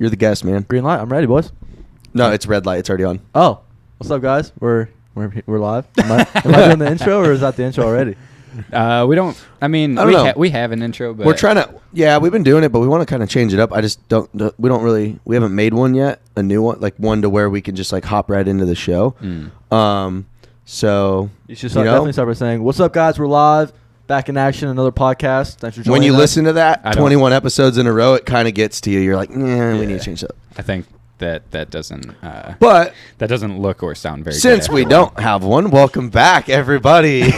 You're the guest, man. Green light. I'm ready, boys. No, it's red light. It's already on. Oh, what's up, guys? We're live. Am I doing the intro, or is that the intro already? We don't. I mean, we have an intro, but we're trying to. Yeah, we've been doing it, but we want to kind of change it up. I just don't. We don't really. We haven't made one yet. A new one, like one to where we can just like hop right into the show. So you should definitely start by saying, "What's up, guys? We're live, back in action. Another podcast." Thanks for joining. When you listen to that 21 episodes in a row, it kind of gets to you. You're like, yeah, we need to change that. I think that doesn't. But that doesn't look or sound very. Since good we don't have one, welcome back, everybody.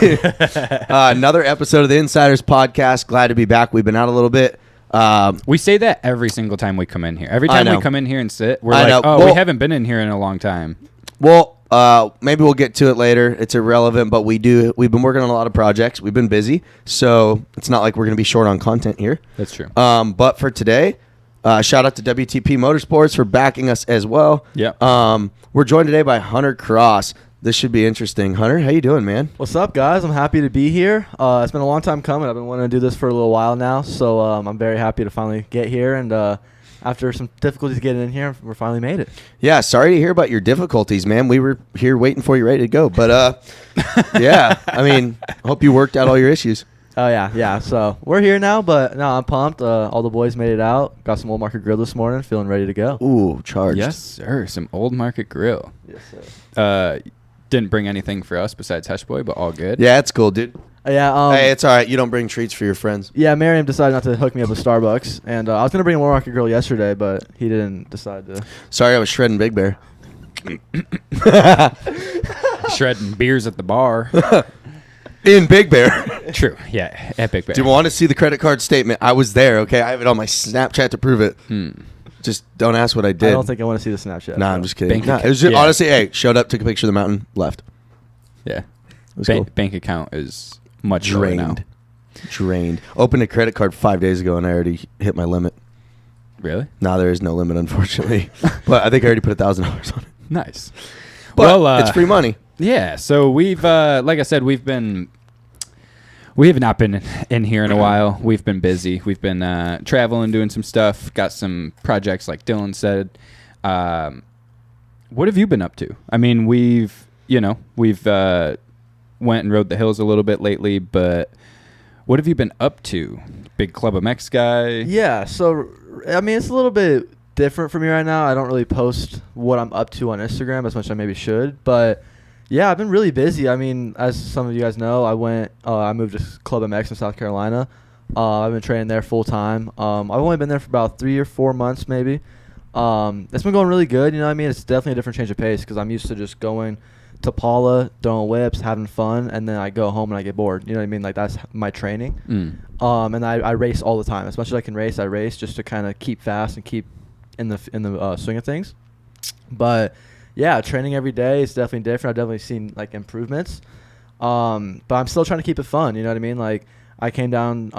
Another episode of the Insiders Podcast. Glad to be back. We've been out a little bit. We say that every single time we come in here. Every time we come in here and sit, we're like, we haven't been in here in a long time. Well, maybe we'll get to it later. It's irrelevant, but we've been working on a lot of projects. We've been busy, so it's not like we're going to be short on content here. That's true. But for today, shout out to WTP Motorsports for backing us as well. Yeah. We're joined today by Hunter Cross. This should be interesting. Hunter, how you doing, man? What's up, guys? I'm happy to be here. It's been a long time coming. I've been wanting to do this for a little while now, so I'm very happy to finally get here. And after some difficulties getting in here, we finally made it. Yeah, sorry to hear about your difficulties, man. We were here waiting for you, ready to go. But, yeah, I mean, hope you worked out all your issues. Oh, yeah. So we're here now, but no, I'm pumped. All the boys made it out. Got some Old Market Grill this morning. Feeling ready to go. Ooh, charged. Yes, sir. Some Old Market Grill. Yes, sir. Didn't bring anything for us besides Hush Boy, but all good. Yeah, it's cool, dude. Yeah. Hey, it's all right. You don't bring treats for your friends. Yeah, Miriam decided not to hook me up with Starbucks, and I was gonna bring a Old Market Grill yesterday, but he didn't decide to. Sorry, I was shredding Big Bear. Shredding beers at the bar. In Big Bear. True. Yeah, at Big Bear. Do you want to see the credit card statement? I was there, okay? I have it on my Snapchat to prove it. Just don't ask what I did. I don't think I want to see the Snapchat. Nah, I'm just kidding. Nah, it was just, honestly, hey, showed up, took a picture of the mountain, left. Yeah. It was cool. Bank account is much lower now. Drained. Opened a credit card 5 days ago, and I already hit my limit. Really? No, there is no limit, unfortunately. But I think I already put $1,000 on it. Nice. But it's free money. Yeah. So we've, like I said, we have not been in here in a while. We've been busy. We've been traveling, doing some stuff. Got some projects, like Dylan said. What have you been up to? I mean, we've went and rode the hills a little bit lately, but what have you been up to? Big Club MX guy? Yeah, so, I mean, it's a little bit different for me right now. I don't really post what I'm up to on Instagram as much as I maybe should, but yeah, I've been really busy. I mean, as some of you guys know, I moved to Club MX in South Carolina. I've been training there full time. I've only been there for about 3 or 4 months maybe. It's been going really good, you know what I mean? It's definitely a different change of pace because I'm used to just going to Paula, throwing whips, having fun, and then I go home and I get bored. You know what I mean? Like, that's my training. And I race all the time. As much as I can race, I race just to kind of keep fast and keep in the swing of things. But yeah, training every day is definitely different. I've definitely seen like improvements. But I'm still trying to keep it fun. You know what I mean? Like, I came down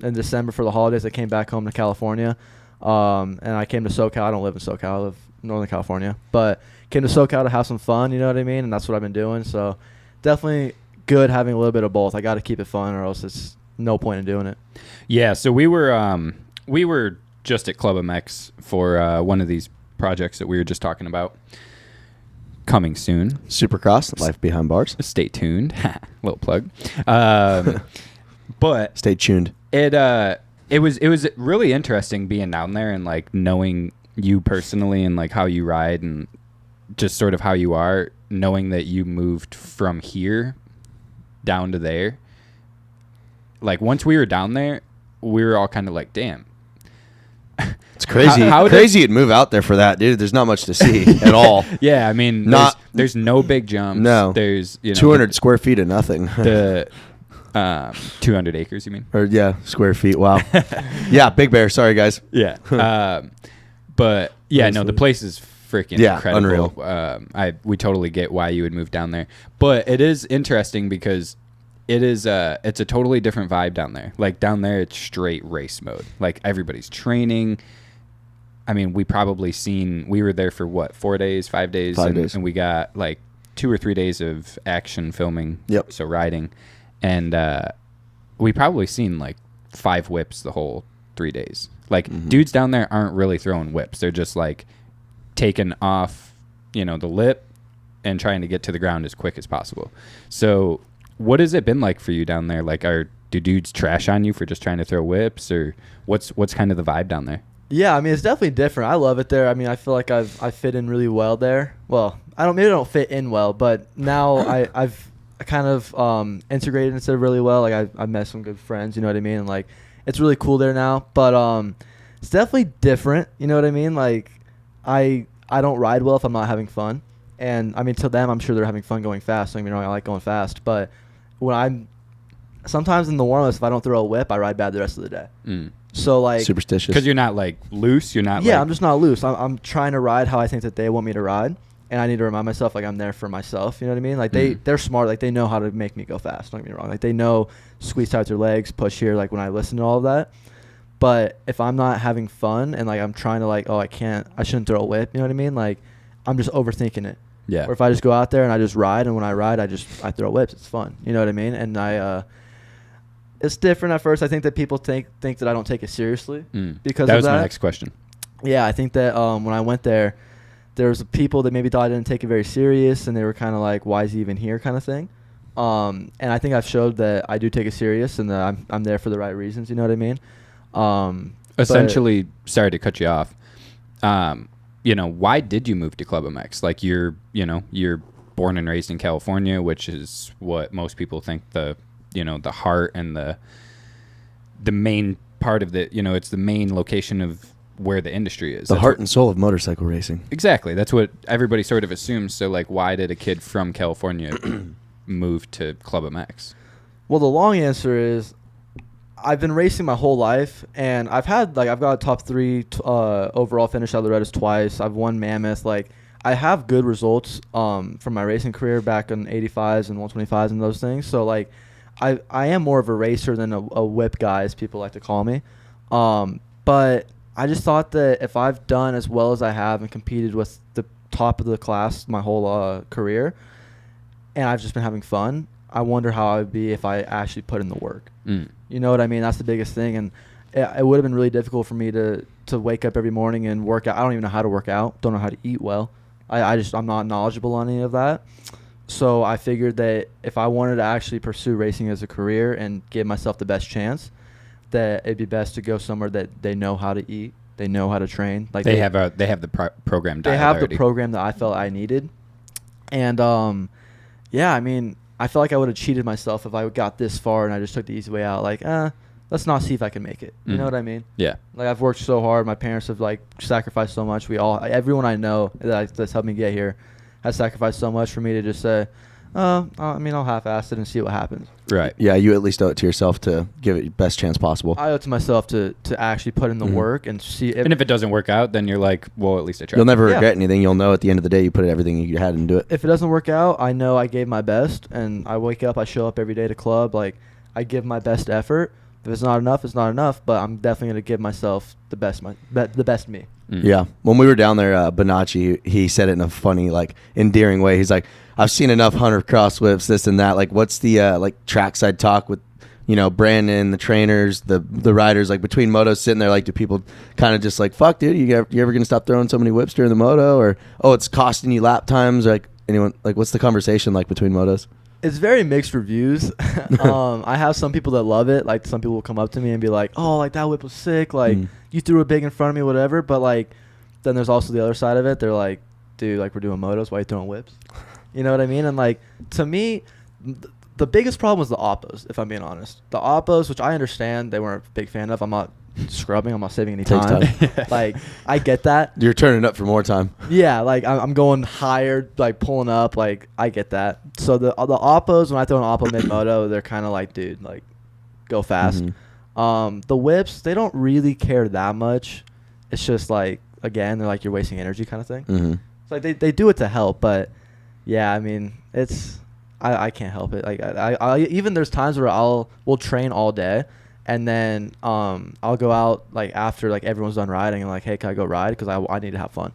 in December for the holidays. I came back home to California. And I came to SoCal. I don't live in SoCal. I live in Northern California. But came to SoCal to have some fun, you know what I mean? And that's what I've been doing. So definitely good having a little bit of both. I got to keep it fun or else it's no point in doing it. Yeah, so we were just at Club MX for one of these projects that we were just talking about. Coming soon. Supercross, Life Behind Bars. Stay tuned. Little plug. But stay tuned. It was really interesting being down there and like knowing you personally and like how you ride and just sort of how you are, knowing that you moved from here down to there. Like, once we were down there, we were all kind of like, damn. It's crazy. Crazy you'd move out there for that, dude. There's not much to see at all. Yeah, I mean, there's no big jumps. No. There's 200 square feet of nothing. The 200 acres, you mean? Or yeah, square feet. Wow. Yeah, Big Bear. Sorry, guys. Yeah. But yeah, no, the place is freaking incredible. Unreal. We totally get why you would move down there, but it is interesting because it's a totally different vibe down there. Like, down there, it's straight race mode. Like, everybody's training. I mean, we were there for what, 4 days, 5 days? 5 days. And we got like 2 or 3 days of action filming. Yep. So riding. And we probably seen like 5 whips the whole 3 days. Like dudes down there aren't really throwing whips. They're just like taking off, the lip and trying to get to the ground as quick as possible. So what has it been like for you down there? Like, do dudes trash on you for just trying to throw whips, or what's kind of the vibe down there? Yeah, I mean, it's definitely different. I love it there. I mean, I feel like I fit in really well there. Well, maybe I don't fit in well, but now I've kind of integrated into it really well. Like I've met some good friends, you know what I mean? And like it's really cool there now. But it's definitely different, you know what I mean? Like I don't ride well if I'm not having fun. And I mean, to them, I'm sure they're having fun going fast. Don't get me wrong, I like going fast. But sometimes in the warm-ups, if I don't throw a whip, I ride bad the rest of the day. So like superstitious, because you're not like loose. You're not. Yeah, like, I'm just not loose. I'm trying to ride how I think that they want me to ride, and I need to remind myself like I'm there for myself. You know what I mean? Like they're smart. Like they know how to make me go fast. Don't get me wrong. Like they know squeeze tight their legs, push here. Like when I listen to all of that. But if I'm not having fun and like I'm trying to like, I shouldn't throw a whip. You know what I mean? Like I'm just overthinking it. Yeah. Or if I just go out there and I just ride, and when I ride, I throw whips. It's fun. You know what I mean? And it's different at first. I think that people think that I don't take it seriously because that of was that. my next question. Yeah, I think that when I went there was people that maybe thought I didn't take it very serious, and they were kind of like, "Why is he even here?" kind of thing. And I think I've showed that I do take it serious, and that I'm there for the right reasons. You know what I mean? Essentially, sorry to cut you off. Why did you move to Club MX? Like you're born and raised in California, which is what most people think the heart and the main part of it's the main location of where the industry is. The heart and soul of motorcycle racing. Exactly. That's what everybody sort of assumes. So like, why did a kid from California move to Club MX? Well, the long answer is I've been racing my whole life, and I've got a top 3 overall finish at Loretta's twice. I've won Mammoth. Like I have good results from my racing career back in 85s and 125s and those things. So like I am more of a racer than a whip guy, as people like to call me. But I just thought that if I've done as well as I have and competed with the top of the class my whole career, and I've just been having fun, I wonder how I would be if I actually put in the work. You know what I mean? That's the biggest thing. And it would have been really difficult for me to wake up every morning and work out. I don't even know how to work out. Don't know how to eat well. I'm not knowledgeable on any of that. So I figured that if I wanted to actually pursue racing as a career and give myself the best chance, that it'd be best to go somewhere that they know how to eat, they know how to train. Like they have the program. They have already. the program that I felt I needed, and I mean, I feel like I would have cheated myself if I got this far and I just took the easy way out. Like, let's not see if I can make it. You know what I mean? Yeah. Like I've worked so hard. My parents have like sacrificed so much. Everyone I know that's helped me get here has sacrificed so much for me to just say, I'll half-ass it and see what happens. Right. Yeah, you at least owe it to yourself to give it your best chance possible. I owe it to myself to actually put in the work and see. And if it doesn't work out, then you're like, well, at least I tried. You'll never regret anything. You'll know at the end of the day you put everything you had into it. If it doesn't work out, I know I gave my best, and I wake up, I show up every day to club. Like, I give my best effort. If it's not enough, it's not enough, but I'm definitely going to give myself the best me. Yeah. When we were down there, Bonacci, he said it in a funny, like, endearing way. He's like, I've seen enough 100 cross whips, this and that. Like, what's the trackside talk with, Brandon, the trainers, the riders, like between motos sitting there, like, do people kind of just like, fuck, dude, you ever gonna stop throwing so many whips during the moto, or it's costing you lap times, or like anyone, like, what's the conversation like between motos? It's very mixed reviews. I have some people that love it. Like some people will come up to me and be like, "Oh, like that whip was sick. Like you threw it big in front of me, whatever." But like, then there's also the other side of it. They're like, "Dude, like we're doing motos. Why are you throwing whips?" You know what I mean? And like to me, the biggest problem was the oppos. If I'm being honest, the oppos, which I understand, they weren't a big fan of. I'm not scrubbing. I'm not saving any time. Like I get that. You're turning up for more time. Yeah, like I'm going higher, like pulling up. Like I get that. So the oppos, when I throw an oppo mid moto, they're kind of like, dude, like go fast. The whips, they don't really care that much. It's just like, again, they're like, you're wasting energy kind of thing. It's like they do it to help, but yeah, I mean, it's I can't help it. Like I even there's times where we'll train all day. And then I'll go out like after like everyone's done riding and like, hey, can I go ride? Because I need to have fun.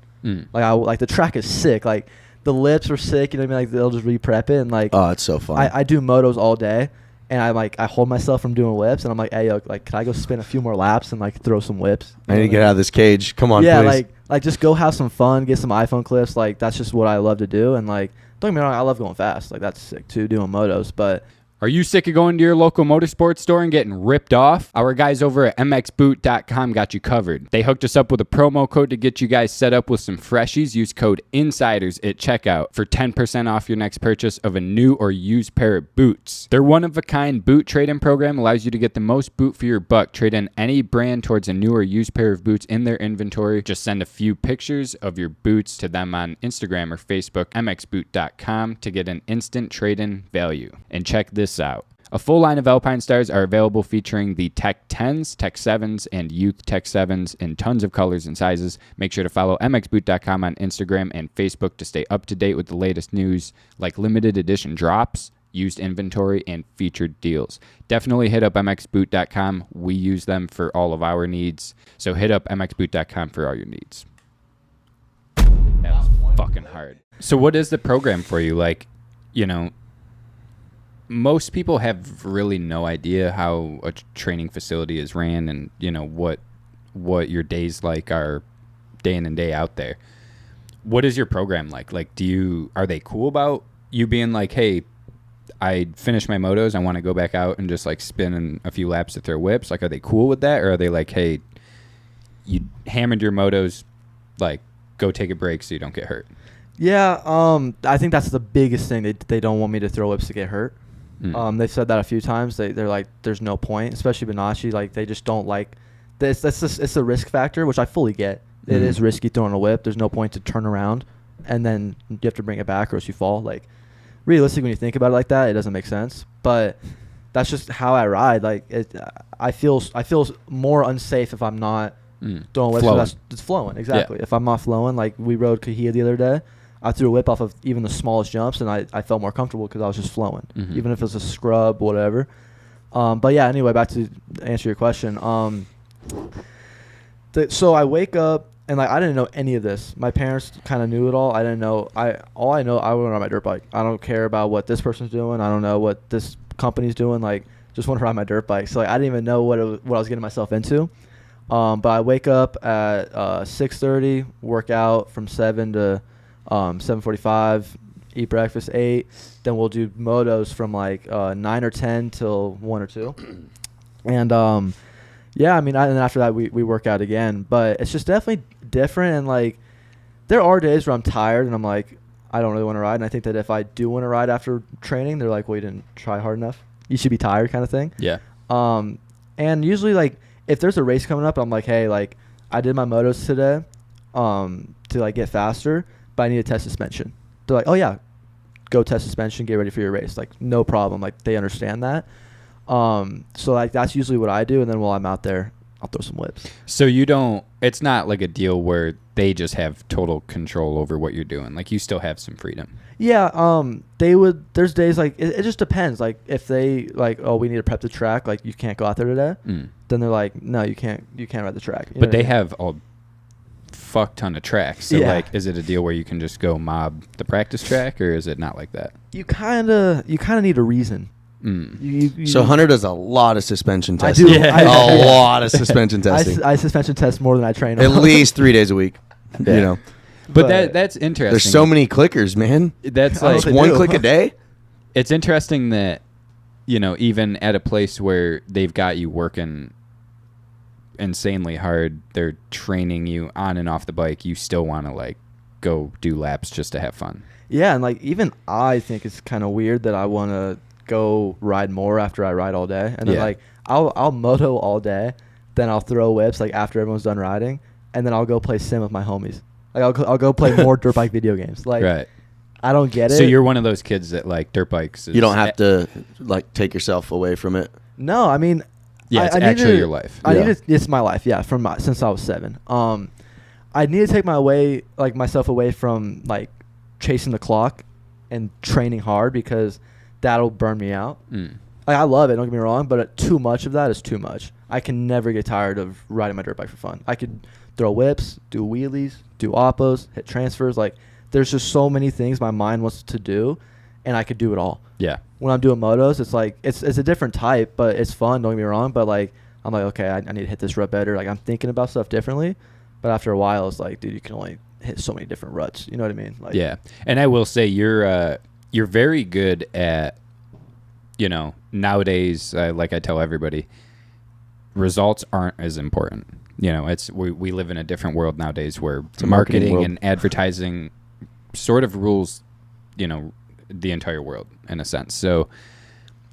Like the track is sick. Like the lips are sick. You know what I mean? Like they'll just re-prep it and like. Oh, it's so fun. I do motos all day, and I hold myself from doing whips, and I'm like, hey, yo, like, can I go spin a few more laps and like throw some whips? I need to get out of this cage. Come on, yeah, please. like just go have some fun, get some iPhone clips. Like that's just what I love to do, and like don't get me wrong, I love going fast. Like that's sick too, doing motos, but. Are you sick of going to your local motorsports store and getting ripped off? Our guys over at mxboot.com got you covered. They hooked us up with a promo code to get you guys set up with some freshies. Use code INSIDERS at checkout for 10% off your next purchase of a new or used pair of boots. Their one-of-a-kind boot trade-in program allows you to get the most boot for your buck. Trade in any brand towards a new or used pair of boots in their inventory. Just send a few pictures of your boots to them on Instagram or Facebook, mxboot.com, to get an instant trade-in value. And check this out. A full line of Alpine Stars are available featuring the Tech 10s, Tech 7s, and Youth Tech 7s in tons of colors and sizes. Make sure to follow mxboot.com on Instagram and Facebook to stay up to date with the latest news like limited edition drops, used inventory, and featured deals. Definitely hit up mxboot.com. We use them for all of our needs. So hit up mxboot.com for all your needs. That was fucking hard. So what is the program for you? Like, you know, most people have really no idea how a training facility is ran, and you know what your days like are day in and day out there. What is your program like? Like, are they cool about you being like, hey, I finished my motos, I want to go back out and just like spin in a few laps to throw whips? Like, are they cool with that, or are they like, hey, you hammered your motos, like go take a break so you don't get hurt? Yeah, I think that's the biggest thing. They don't want me to throw whips to get hurt. They've said that a few times. They're like, there's no point, especially Bonacci. Like, they just don't like this. It's a risk factor, which I fully get. It is risky throwing a whip. There's no point to turn around and then you have to bring it back or else you fall. Like, realistically, when you think about it like that, it doesn't make sense. But that's just how I ride. Like, I feel more unsafe if I'm not throwing whips. Flowing. It's flowing, exactly. Yeah. If I'm not flowing, like we rode Kahia the other day, I threw a whip off of even the smallest jumps, and I felt more comfortable because I was just flowing, even if it was a scrub, whatever. But yeah, anyway, back to answer your question. So I wake up, and like I didn't know any of this. My parents kind of knew it all. I didn't know. All I know, I went on my dirt bike. I don't care about what this person's doing. I don't know what this company's doing. Like, just want to ride my dirt bike. So like, I didn't even know what I was getting myself into. But I wake up at 6:30, work out from 7 to 7:45, eat breakfast 8, then we'll do motos from like 9 or 10 till 1 or 2, and yeah, I mean, and then after that we work out again. But it's just definitely different, and like there are days where I'm tired and I'm like, I don't really want to ride, and I think that if I do want to ride after training, they're like, well, you didn't try hard enough, you should be tired, kind of thing. Yeah. And usually, like, if there's a race coming up, I'm like, hey, like, I did my motos today to like get faster, but I need to test suspension. They're like, oh yeah, go test suspension, get ready for your race. Like, no problem. Like, they understand that. So like that's usually what I do, and then while I'm out there, I'll throw some whips. So it's not like a deal where they just have total control over what you're doing. Like, you still have some freedom. Yeah, there's days like it just depends. Like, if they like, oh, we need to prep the track, like you can't go out there today, then they're like, no, you can't ride the track. You but know they what I mean? have a fuck ton of tracks. So Yeah. like, is it a deal where you can just go mob the practice track, or is it not like that? You kind of need a reason. So Hunter does a lot of suspension I testing. do. Yeah. A lot of suspension testing. I suspension test more than I train. At least 3 days a week. Yeah. You know, But that's interesting. there's so many clickers, man. That's I don't like They One do. click a day. it's interesting that, you know, even at a place where they've got you working insanely hard, they're training you on and off the bike, you still want to like go do laps just to have fun. Yeah, and like even I think it's kind of weird that I want to go ride more after I ride all day, and then Yeah. like I'll moto all day, then I'll throw whips like after everyone's done riding, and then I'll go play sim with my homies. Like I'll go play more dirt bike video games. Like, Right. I don't get it. So you're one of those kids that like dirt bikes. You don't have to like take yourself away from it. No, I mean, Yeah, it's I need actually to- your life. I Yeah. need to, it's my life, yeah, since I was 7. I need to take myself away from like chasing the clock and training hard, because that'll burn me out. Like, I love it, don't get me wrong, but too much of that is too much. I can never get tired of riding my dirt bike for fun. I could throw whips, do wheelies, do oppos, hit transfers. Like, there's just so many things my mind wants to do, and I could do it all. Yeah. When I'm doing motos, it's like it's a different type, but it's fun. Don't get me wrong. But like I'm like, okay, I need to hit this rut better. Like I'm thinking about stuff differently. But after a while, it's like, dude, you can only hit so many different ruts. You know what I mean? Like, yeah. And I will say you're very good at, nowadays, like I tell everybody, results aren't as important. We live in a different world nowadays where marketing world. and advertising sort of rules, the entire world in a sense. So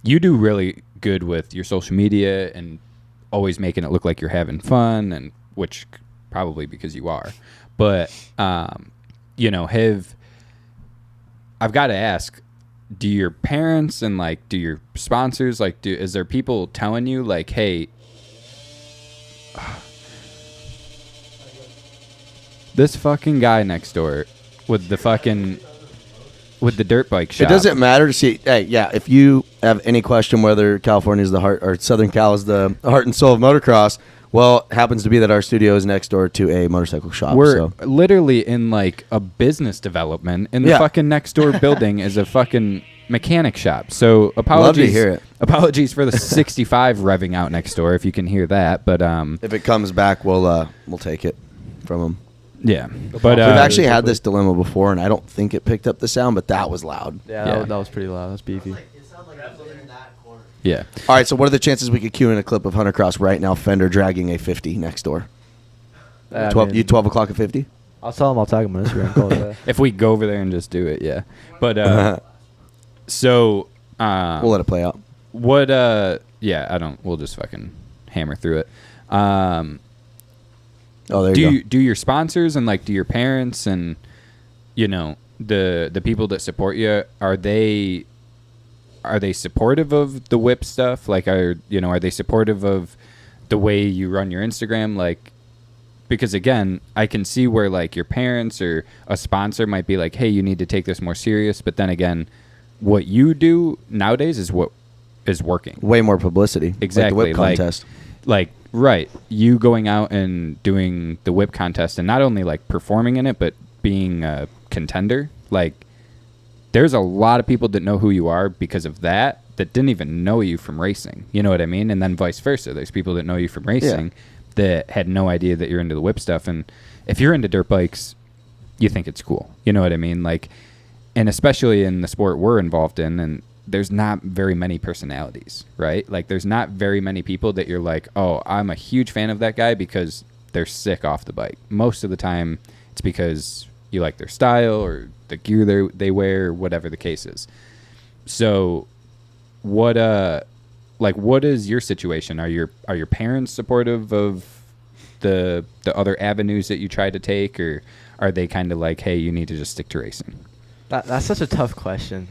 you do really good with your social media and always making it look like you're having fun, and which probably because you are. But, I've got to ask, do your parents and like, do your sponsors, like, is there people telling you like, hey, this fucking guy next door with the dirt bike shop. It doesn't matter. See, hey, yeah, if you have any question whether California is the heart or Southern Cal is the heart and soul of motocross, well, it happens to be that our studio is next door to a motorcycle shop. We're literally in like a business development, and the fucking next door building is a fucking mechanic shop. So apologies. Love to hear it. Apologies for the 65 revving out next door if you can hear that. But if it comes back, we'll take it from them. yeah. But We've actually had this dilemma before, and I don't think it picked up the sound, but that was loud. Yeah, that was pretty loud. That's beefy. yeah. All right, so what are the chances we could cue in a clip of Hunter Cross right now, Fender dragging a 50 next door? 12 o'clock at 50? I'll tell him I'll tag him on Instagram. Call it that. If we go over there and just do it, yeah. But so we'll let it play out. what we'll just fucking hammer through it. Oh, there you go. Do your sponsors and like do your parents and the people that support you, are they supportive of the whip stuff? Like are they supportive of the way you run your Instagram? Like, because again, I can see where like your parents or a sponsor might be like, hey, you need to take this more serious, but then again, what you do nowadays is what is working. Way more publicity. Exactly. Like the whip contest. Like right, you going out and doing the whip contest and not only like performing in it, but being a contender. Like, there's a lot of people that know who you are because of that didn't even know you from racing. You know what I mean? And then vice versa. There's people that know you from racing that had no idea that you're into the whip stuff. And if you're into dirt bikes, you think it's cool. You know what I mean? Like, and especially in the sport we're involved in, and there's not very many personalities, right? Like, there's not very many people that you're like, oh, I'm a huge fan of that guy because they're sick off the bike. Most of the time, it's because you like their style or the gear they wear, whatever the case is. So, what is your situation? Are your parents supportive of the other avenues that you try to take, or are they kind of like, hey, you need to just stick to racing? That's such a tough question.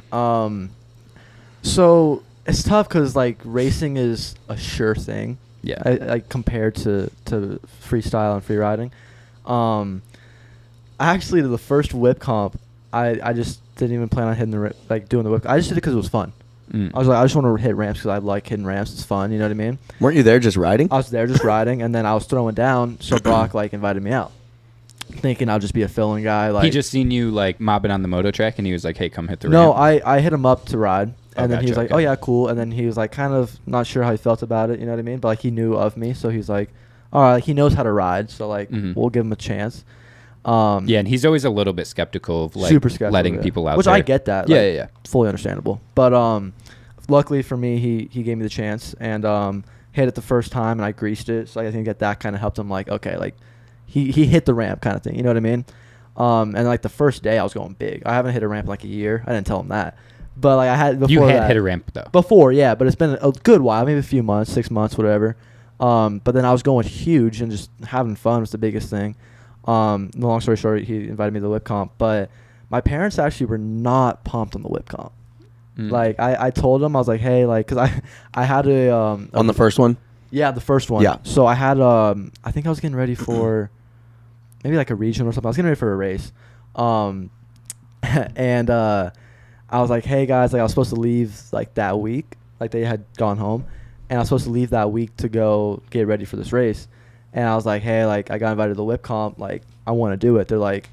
So it's tough because like racing is a sure thing. Yeah. Like compared to freestyle and free riding. Actually, the first whip comp, I just didn't even plan on hitting doing the whip. I just did it because it was fun. I was like, I just want to hit ramps because I like hitting ramps. It's fun. You know what I mean? Weren't you there just riding? I was there just riding, and then I was throwing down. So Brock invited me out, thinking I'll just be a fill-in guy. Like, he just seen you mobbing on the moto track, and he was like, hey, come hit the No, ramp. I hit him up to ride. And then he was like, okay. oh, yeah, cool. And then he was like kind of not sure how he felt about it. You know what I mean? But like he knew of me. So he's like, all right, he knows how to ride. So like we'll give him a chance. Yeah, and he's always a little bit skeptical of super skeptical, letting people out which there. I get that. Yeah. Fully understandable. But luckily for me, he gave me the chance and hit it the first time and I greased it. So I think that kind of helped him okay, like he hit the ramp kind of thing. You know what I mean? And like the first day I was going big. I haven't hit a ramp in like a year. I didn't tell him that. But like I had before you had that, hit a ramp though. Before, yeah, but it's been a good while, maybe a few months, 6 months, whatever. But then I was going huge and just having fun was the biggest thing. The long story short, he invited me to the whip comp, but my parents actually were not pumped on the whip comp. Like I told them, I was like, hey, like, cause I had on the first one. Yeah, the first one. Yeah. So I had I think I was getting ready for maybe like a region or something. I was getting ready for a race, and I was like, hey guys, like I was supposed to leave like that week, like they had gone home, and I was supposed to leave that week to go get ready for this race. And I was like, hey, like I got invited to the whip comp, like I want to do it. They're like,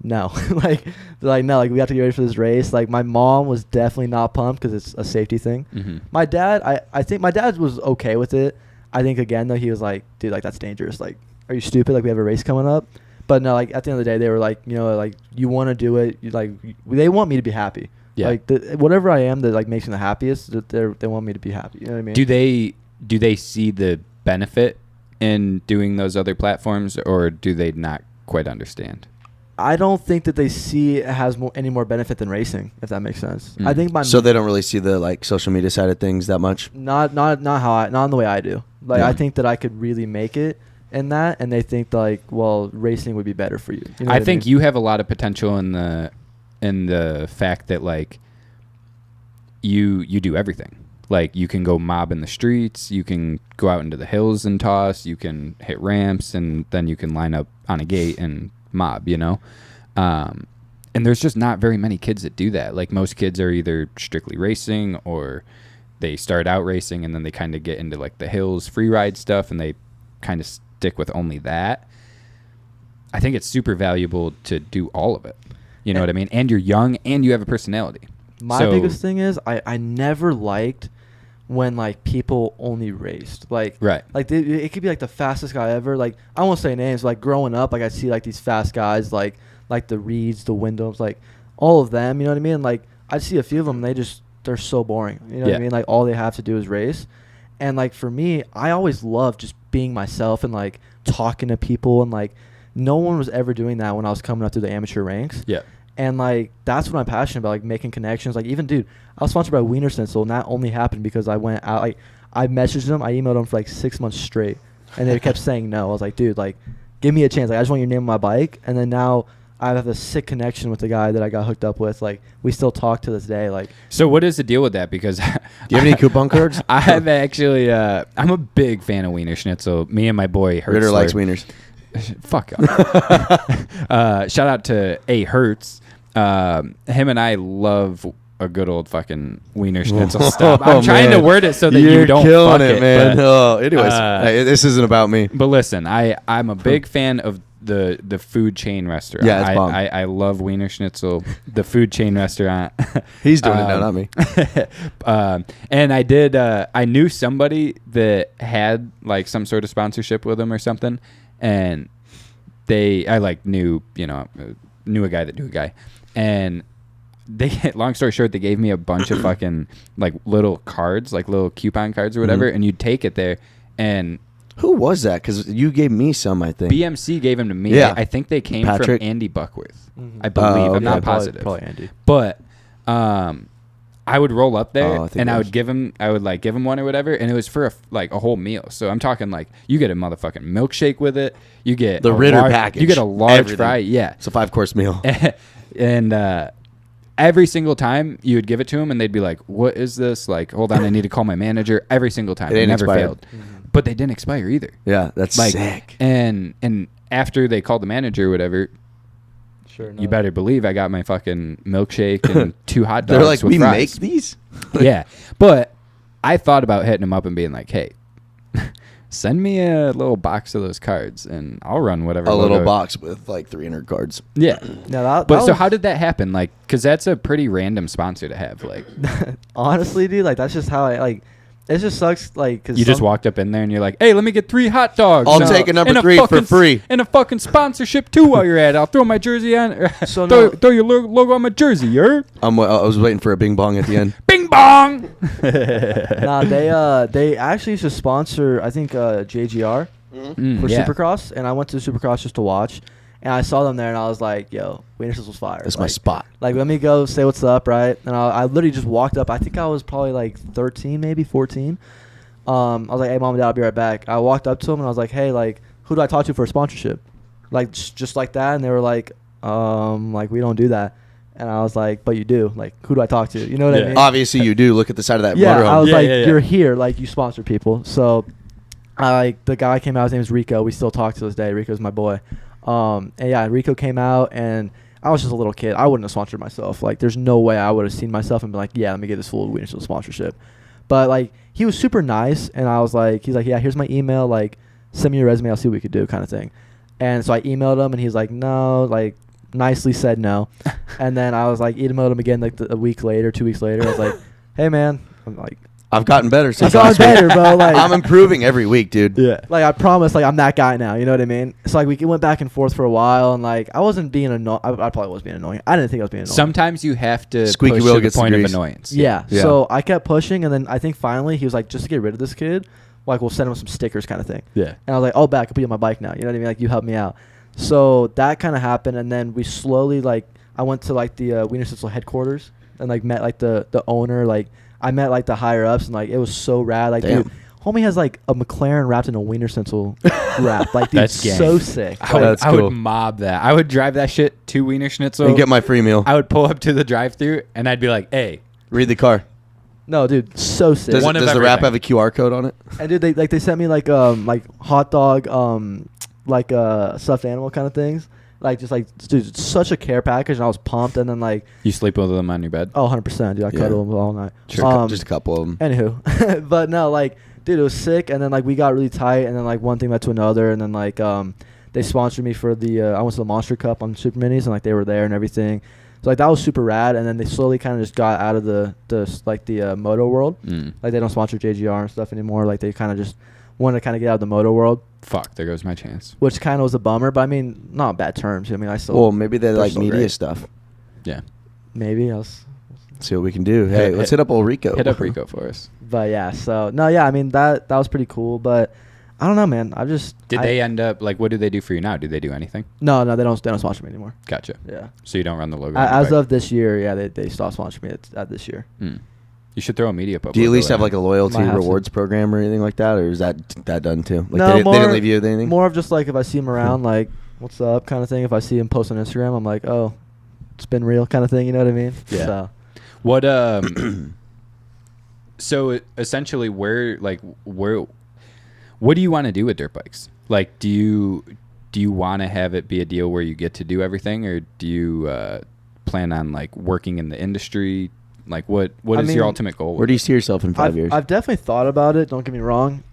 no. Like, they're like, no, like, we have to get ready for this race. Like, my mom was definitely not pumped because it's a safety thing. Mm-hmm. My dad, I think my dad was okay with it. I think, again, though, he was like, dude, like, that's dangerous. Like, are you stupid? Like, we have a race coming up. But no, like, at the end of the day, they were like, you know, like, you want to do it. They want me to be happy. Yeah. Like, whatever I am that, like, makes me the happiest, they want me to be happy. You know what I mean? Do they see the benefit in doing those other platforms, or do they not quite understand? I don't think that they see it has any more benefit than racing, if that makes sense. I think So they don't really see the like social media side of things that much. not in the way I do. Like, Yeah. I think that I could really make it in that, and they think like, well, racing would be better for you. You know I what think mean? you have a lot of potential in the fact that like you do everything. Like, you can go mob in the streets, you can go out into the hills and toss, you can hit ramps, and then you can line up on a gate and mob, you know? And there's just not very many kids that do that. Like, most kids are either strictly racing, or they start out racing and then they kind of get into like the hills free ride stuff, and they kind of stick with only that. I think it's super valuable to do all of it. You know what I mean? And you're young and you have a personality. My biggest thing is I never liked when like people only raced. Like, Right. Like, it could be like the fastest guy ever. Like, I won't say names. Like, growing up, like, I see like these fast guys, like the Reeds, the Wyndhams, like all of them. You know what I mean? Like, I see a few of them, and they're so boring. You know what I mean? Like, all they have to do is race. And like, for me, I always loved just being myself and like talking to people, and like no one was ever doing that when I was coming up through the amateur ranks. Yeah. And like, that's what I'm passionate about, like making connections. Like, even, dude, I was sponsored by Wiener Schnitzel, and that only happened because I went out. Like, I messaged them, I emailed them for like 6 months straight, and they kept saying no. I was like, dude, like, give me a chance. Like, I just want your name on my bike. And then now I have a sick connection with the guy that I got hooked up with. Like, we still talk to this day. Like, So what is the deal with that? Because Do you have any coupon cards? I have actually, I'm a big fan of Wiener Schnitzel. Me and my boy Hertz. Ritter likes wieners. Fuck off. Shout out to A. Hertz. Him and I love a good old fucking Wiener Schnitzel stuff. I'm trying to word it so that you don't killing fuck it, man. But, Anyways, hey, this isn't about me. but listen, I'm a big fan of the food chain restaurant. Yeah, it's bomb. I love Wiener Schnitzel, the food chain restaurant. He's doing it now, not me. And I did. I knew somebody that had like some sort of sponsorship with him or something, and I like knew a guy that knew a guy, and they, long story short, they gave me a bunch of fucking like little cards, like little coupon cards or whatever, and you'd take it there, and Who was that? Because you gave me some, I think. BMC gave them to me. Yeah. I think they came Patrick? from Andy Buckworth. Mhm. I believe. Oh, I'm not okay. positive. Probably Andy. But I would roll up there, Oh, I think and it I was. would give him one or whatever, and it was for a whole meal. So I'm talking like you get a motherfucking milkshake with it. You get The a Ritter large, package. You get a large Everything. fry. Yeah. It's a 5-course meal. And every single time you would give it to them, and they'd be like, "What is this?" Like, hold on, I need to call my manager. Every single time, It it ain't never expired. failed. But they didn't expire either. Yeah, that's Like, sick. And after they called the manager or whatever, Sure. you better believe I got my fucking milkshake and 2 hot dogs. They're like, with we fries. make these? Yeah, but I thought about hitting them up and being like, "Hey, send me a little box of those cards, and I'll run whatever." A little logo." box with like 300 cards. Yeah. No, that But so was- how did that happen? Like, because that's a pretty random sponsor to have. Like, honestly, dude, like that's just how I like. It just sucks, like, cause you just walked up in there and you're like, "Hey, let me get 3 hot dogs. I'll and take a number and 3 for fucking free." And a fucking sponsorship too while you're at it. I'll throw my jersey on. So throw, no- throw your logo on my jersey, you I was waiting for a bing bong at the end. Bing bong. Nah, they actually used to sponsor, I think, JGR for yeah. Supercross, and I went to Supercross just to watch, and I saw them there, and I was like, "Yo, Wiener was fire." That's like, my spot. Like, let me go say what's up, right? And I literally just walked up. I think I was probably like 13, maybe 14. I was like, "Hey, mom and dad, I'll be right back." I walked up to them and I was like, "Hey, like, who do I talk to for a sponsorship?" Like, just like that, and they were like, we don't do that." And I was like, "But you do. Like, who do I talk to?" You know what I Yeah. mean? Obviously, you do. Look at the side of that Yeah, motorhome. I was Yeah, like, yeah, yeah. "You're here. Like, you sponsor people." So, the guy came out. His name is Rico. We still talk to this day. Rico's my boy. And yeah, Rico came out, and I was just a little kid. I wouldn't have sponsored myself. Like, there's no way I would have seen myself and been like, "Yeah, let me get this full Wiener sponsorship." But like, he was super nice, and I was like, he's like, "Yeah, here's my email. Like, send me your resume. I'll see what we could do," kind of thing. And so I emailed him, and he's like, "No, like, nicely said no. And then I was like, emailed him again like a week later, 2 weeks later. I was like, hey, man. I'm like, I've gotten better I've since gotten last week. better, bro. Like, I'm improving every week, dude. yeah. Like, I promise, like, I'm that guy now. You know what I mean? So, like, we went back and forth for a while. And, like, I wasn't being annoying. I probably was being annoying. I didn't think I was being annoying. Sometimes you have to Squeaky push wheel to the gets the point of grease. annoyance. Yeah. Yeah. So, I kept pushing. And then I think finally he was like, just to get rid of this kid, like, we'll send him some stickers kind of thing. Yeah. And I was like, oh, I can put you on my bike now. You know what I mean? Like, you helped me out. So that kind of happened. And then we slowly, like, I went to, like, the Wiener Schnitzel headquarters and, like, met, like, the owner. Like, I met, like, the higher-ups. And, like, it was so rad. Like, Damn. dude, homie has, like, a McLaren wrapped in a Wiener Schnitzel wrap. Like, dude, That's gang. so sick. That's I cool. would mob that. I would drive that shit to Wiener Schnitzel. And get my free meal. I would pull up to the drive-thru and I'd be like, hey. Read the car. No, dude, so sick. Does, One of does the wrap everything. have a QR code on it? And, dude, they sent me, like hot dog, like, stuffed animal kind of things. Like, just, like, dude, it's such a care package. And I was pumped. And then, like, You sleep with them on your bed? oh, 100%, dude. I Yeah. cuddle them all night. Just a couple of them. Anywho, but no, like, dude, it was sick. And then, like, we got really tight. And then, like, one thing led to another. And then, like, they sponsored me for the I went to the Monster Cup on Super Minis, and, like, they were there and everything. So, like, that was super rad. And then they slowly kind of just got out of the moto world. Like, they don't sponsor JGR and stuff anymore. Like, they kind of just wanted to kind of get out of the moto world, Fuck, there goes my chance. which kind of was a bummer. But I mean, not on bad terms. I mean, I still Well, maybe they they're like still media great. stuff. Yeah. maybe I was. See what we can do. Hey, let's hit up old Rico. Hit up Rico for us. But yeah, so no, yeah. I mean, that was pretty cool. But I don't know, man. Did they end up, like, what do they do for you now? Do they do anything? No, they don't sponsor me anymore. Gotcha. Yeah. So you don't run the logo? on your As bike? of this year, yeah, they stopped sponsoring me at this year. You should throw a media post. Do you at least have like a loyalty Might have to. rewards program or anything like that, or is that done too? Like No, they more- didn't leave you with anything. More of just like if I see him around, like what's up kind of thing. If I see him post on Instagram, I'm like, oh, it's been real kind of thing. You know what I mean? Yeah. So, What so essentially what do you want to do with dirt bikes? Like, do you want to have it be a deal where you get to do everything, or do you plan on like working in the industry? Like, what is your mean, ultimate goal? Where do you see yourself in 5 years? I've definitely thought about it. Don't get me wrong.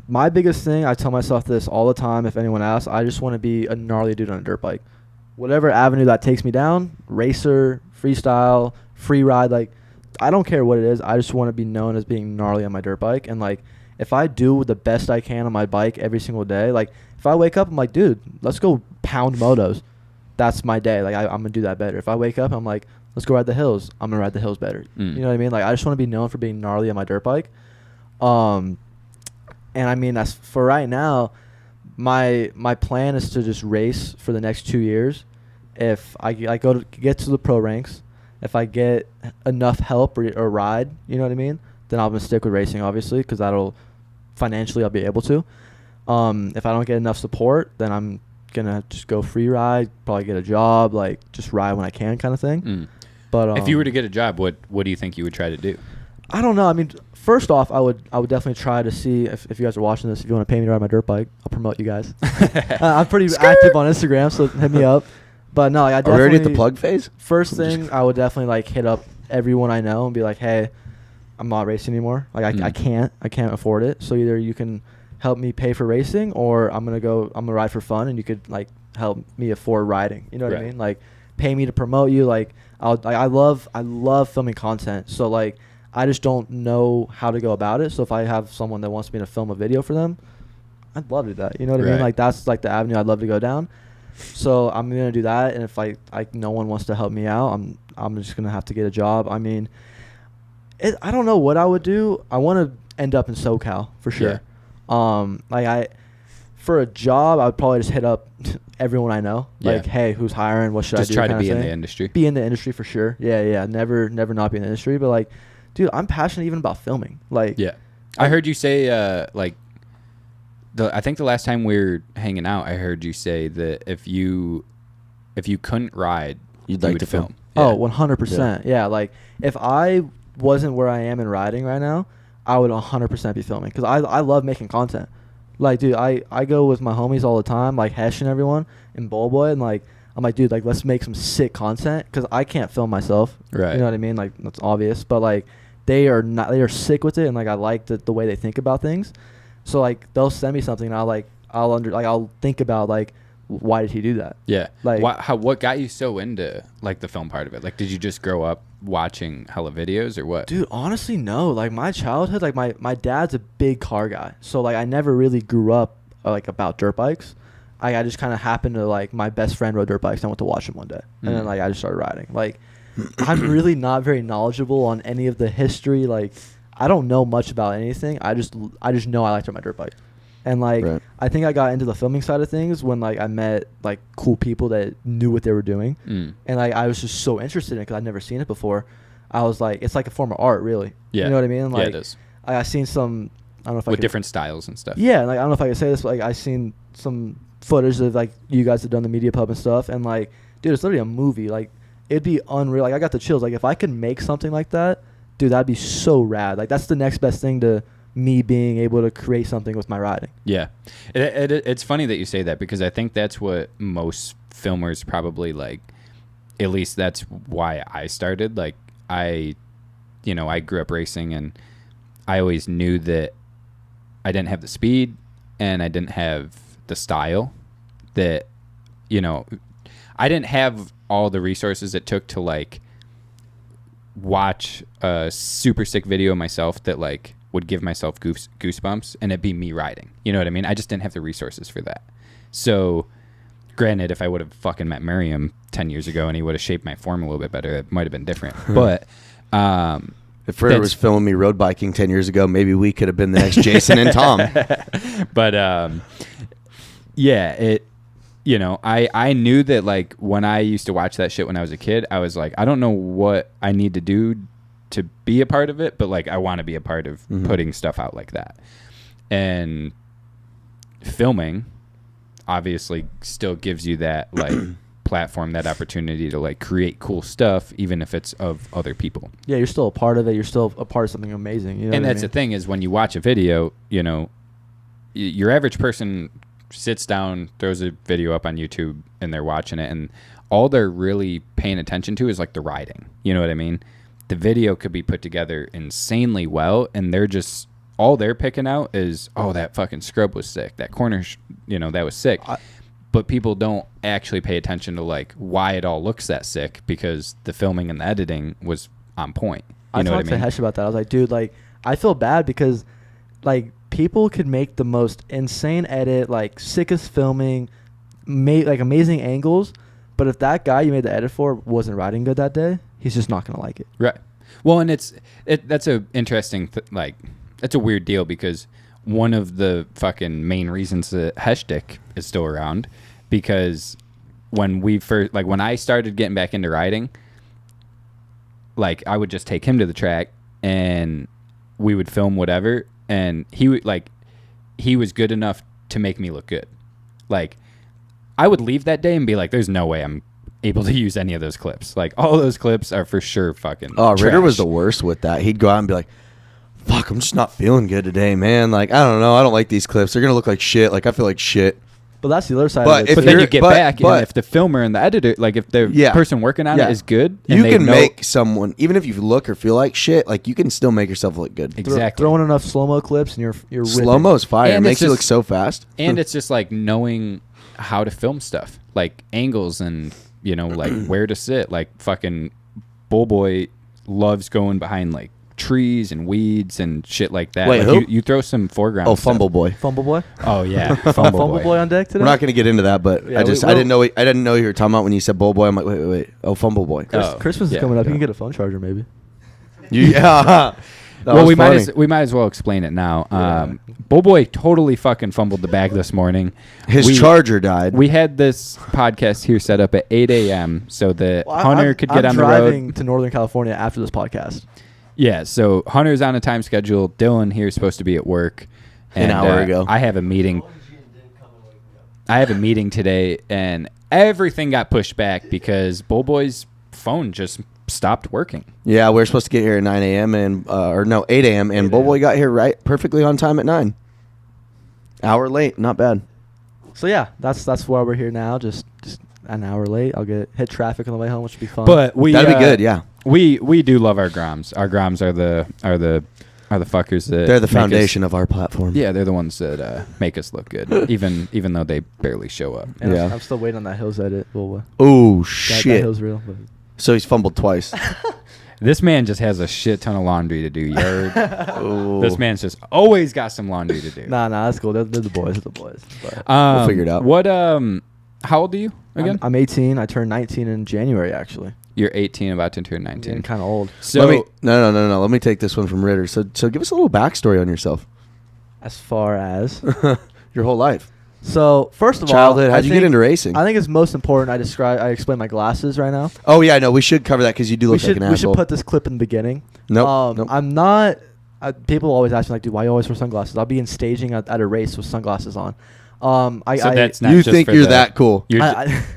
My biggest thing, I tell myself this all the time. If anyone asks, I just want to be a gnarly dude on a dirt bike. Whatever avenue that takes me down, racer, freestyle, free ride, like I don't care what it is. I just want to be known as being gnarly on my dirt bike. And like, if I do the best I can on my bike every single day, like if I wake up, I'm like, dude, let's go pound motos. That's my day. Like I'm gonna do that better. If I wake up, I'm like, let's go ride the hills. I'm gonna ride the hills better. You know what I mean? Like I just want to be known for being gnarly on my dirt bike. And I mean, that's for right now. My plan is to just race for the next 2 years. If I get to the pro ranks, if I get enough help or ride, you know what I mean, then I'm gonna stick with racing, obviously, because that'll financially I'll be able to. If I don't get enough support, then I'm gonna just go free ride, probably get a job, like just ride when I can, kind of thing. But if you were to get a job, what do you think you would try to do? I don't know. I mean, first off, I would definitely try to see if you guys are watching this. If you want to pay me to ride my dirt bike, I'll promote you guys. I'm pretty active on Instagram, so hit me up. But no, like, I Are we definitely already at the plug phase? First thing, I would definitely like hit up everyone I know and be like, hey, I'm not racing anymore. Like I can't afford it. So either you can help me pay for racing, or I'm gonna ride for fun, and you could like help me afford riding. You know what I Right. mean? Like pay me to promote you. Like I love filming content. So like I just don't know how to go about it. So if I have someone that wants me to film a video for them, I'd love to do that. You know what I mean? Right. Like that's like the avenue I'd love to go down. So I'm gonna do that, and if no one wants to help me out, I'm just gonna have to get a job. I mean, I don't know what I would do. I want to end up in SoCal for sure. For a job, I would probably just hit up everyone I know. Yeah. Like, hey, who's hiring? What should Just I do? try to kinda be in the thing. industry. Be in the industry for sure. Yeah. Never not be in the industry, but like, dude, I'm passionate even about filming. Like, Yeah. I heard you say I think the last time we were hanging out, I heard you say that if you couldn't ride, You'd you like would to film. Oh, 100%. Yeah, like if I wasn't where I am in riding right now, I would 100% be filming, because I love making content. Like, dude, I go with my homies all the time, like Hesh and everyone, and Bowl Boy, and like I'm like, dude, like let's make some sick content, because I can't film myself. Right. You know what I mean? Like that's obvious, but like they are sick with it, and like I like the way they think about things. So like they'll send me something, and I'll think about like why did he do that? Yeah. Like, What got you so into like the film part of it? Like, did you just grow up watching hella videos or what? Dude, honestly, no. Like, my childhood, like, my dad's a big car guy. So, like, I never really grew up, like, about dirt bikes. I just kind of happened to, like, my best friend rode dirt bikes, and I went to watch him one day. And then, like, I just started riding. Like, I'm really not very knowledgeable on any of the history. Like, I don't know much about anything. I just know I like to ride my dirt bike. And, like, Right. I think I got into the filming side of things when, like, I met, like, cool people that knew what they were doing. And, like, I was just so interested in it because I'd never seen it before. I was like, it's like a form of art, really. Yeah. You know what I mean? Like, yeah, it is. I seen some, I don't know if I With could, different styles and stuff. yeah, like, I don't know if I could say this, but, like, I seen some footage of, like, you guys have done the media pub and stuff. And, like, dude, it's literally a movie. Like, it'd be unreal. Like, I got the chills. Like, if I could make something like that, dude, that'd be so rad. Like, that's the next best thing to me being able to create something with my riding. Yeah. It's funny that you say that because I think that's what most filmers probably like. At least that's why I started. Like, I grew up racing and I always knew that I didn't have the speed and I didn't have the style that, I didn't have all the resources it took to like watch a super sick video myself that like would give myself goosebumps and it'd be me riding. You know what I mean? I just didn't have the resources for that. So granted, if I would have fucking met Miriam 10 years ago and he would have shaped my form a little bit better, it might have been different. But if Fred was filming me road biking 10 years ago, maybe we could have been the next Jason and Tom. But yeah, I knew that like when I used to watch that shit when I was a kid, I was like, I don't know what I need to do to be a part of it, but like I want to be a part of putting stuff out like that. And filming obviously still gives you that like platform, that opportunity to like create cool stuff, even if it's of other people. Yeah, you're still a part of it. You're still a part of something amazing. You know And what I that's mean? the thing is when you watch a video, your average person sits down, throws a video up on YouTube, and they're watching it, and all they're really paying attention to is like the riding. You know what I mean? The video could be put together insanely well, and all they're picking out is, oh, that fucking scrub was sick. That corner, that was sick. But people don't actually pay attention to like why it all looks that sick because the filming and the editing was on point. You know what I talked to mean? Hesh about that. I was like, dude, like, I feel bad because like people could make the most insane edit, like sickest filming, like amazing angles, but if that guy you made the edit for wasn't riding good that day, he's just not gonna like it. Right. Well, and that's a interesting that's a weird deal because one of the fucking main reasons that Heshdick is still around, because when I started getting back into riding, like I would just take him to the track and we would film whatever, and he was good enough to make me look good. Like I would leave that day and be like, there's no way I'm able to use any of those clips. Like all those clips are for sure fucking Ritter trash. was the worst with that. He'd go out and be like, fuck, I'm just not feeling good today, man. Like, I don't know. I don't like these clips. They're going to look like shit. Like, I feel like shit. But that's the other side But of if it. But then you're- you get but- back, but- and if the filmer and the editor, like if the Yeah. person working on Yeah. it is good, and You they can know- make someone, even if you look or feel like shit, like, you can still make yourself look good. exactly. Throwing enough slow-mo clips and you're Slow-mo's fire. And It it's makes you look just- so fast. And it's just like knowing how to film stuff, like angles and like where to sit. Like fucking Bullboy loves going behind like trees and weeds and shit like that. Wait, like who? You throw some foreground. Oh, stuff. Fumble Boy. Fumble Boy? Oh yeah, Fumble Boy on deck today? We're not going to get into that, but Yeah, I didn't know you were talking about when you said Bull Boy. I'm like, wait. Oh, Fumble Boy. Oh, Christmas is yeah, coming up. You yeah. can get a phone charger maybe. Yeah. That Well, was we funny. might as well explain it now. Yeah. Bullboy totally fucking fumbled the bag this morning. His charger died. We had this podcast here set up at 8 a.m. so that Hunter could get on the road. I'm driving to Northern California after this podcast. Yeah, so Hunter's on a time schedule. Dylan here is supposed to be at work. An hour ago. I have a meeting. Today, and everything got pushed back because Bullboy's phone just stopped working. Yeah, we were supposed to get here at 9 a.m. and 8 a.m. and Bull Boy got here right perfectly on time at 9. Hour late, not bad. So yeah, that's why we're here now. Just an hour late. I'll hit traffic on the way home, which would be fun. But we That'd be good, yeah. We do love our groms. Our groms are the are the fuckers that They're the make us- foundation of our platform. Yeah, they're the ones that make us look good, even though they barely show up. And Yeah. I'm still waiting on that Hills edit. Well, Oh that shit! Hills real. But. So he's fumbled twice. This man just has a shit ton of laundry to do. You heard? Ooh. This man's just always got some laundry to do. Nah, that's cool. They're the boys. They're the boys. But We'll figure it out. What how old are you again? I'm 18. I turned 19 in January, actually. You're 18, about to turn I'm 19. getting kind of old. So no. Let me take this one from Ritter. So give us a little backstory on yourself. As far as Your whole life. so, first of all, Childhood. How'd I you get think- into racing? I think it's most important. I explain my glasses right now. Oh yeah, no, we should cover that because you do We look like an should asshole. put this clip in the beginning. Nope. I'm not. People always ask me like, dude, why you always wear sunglasses? I'll be in staging at a race with sunglasses on. so that's not You just think for you're the- that cool? You're,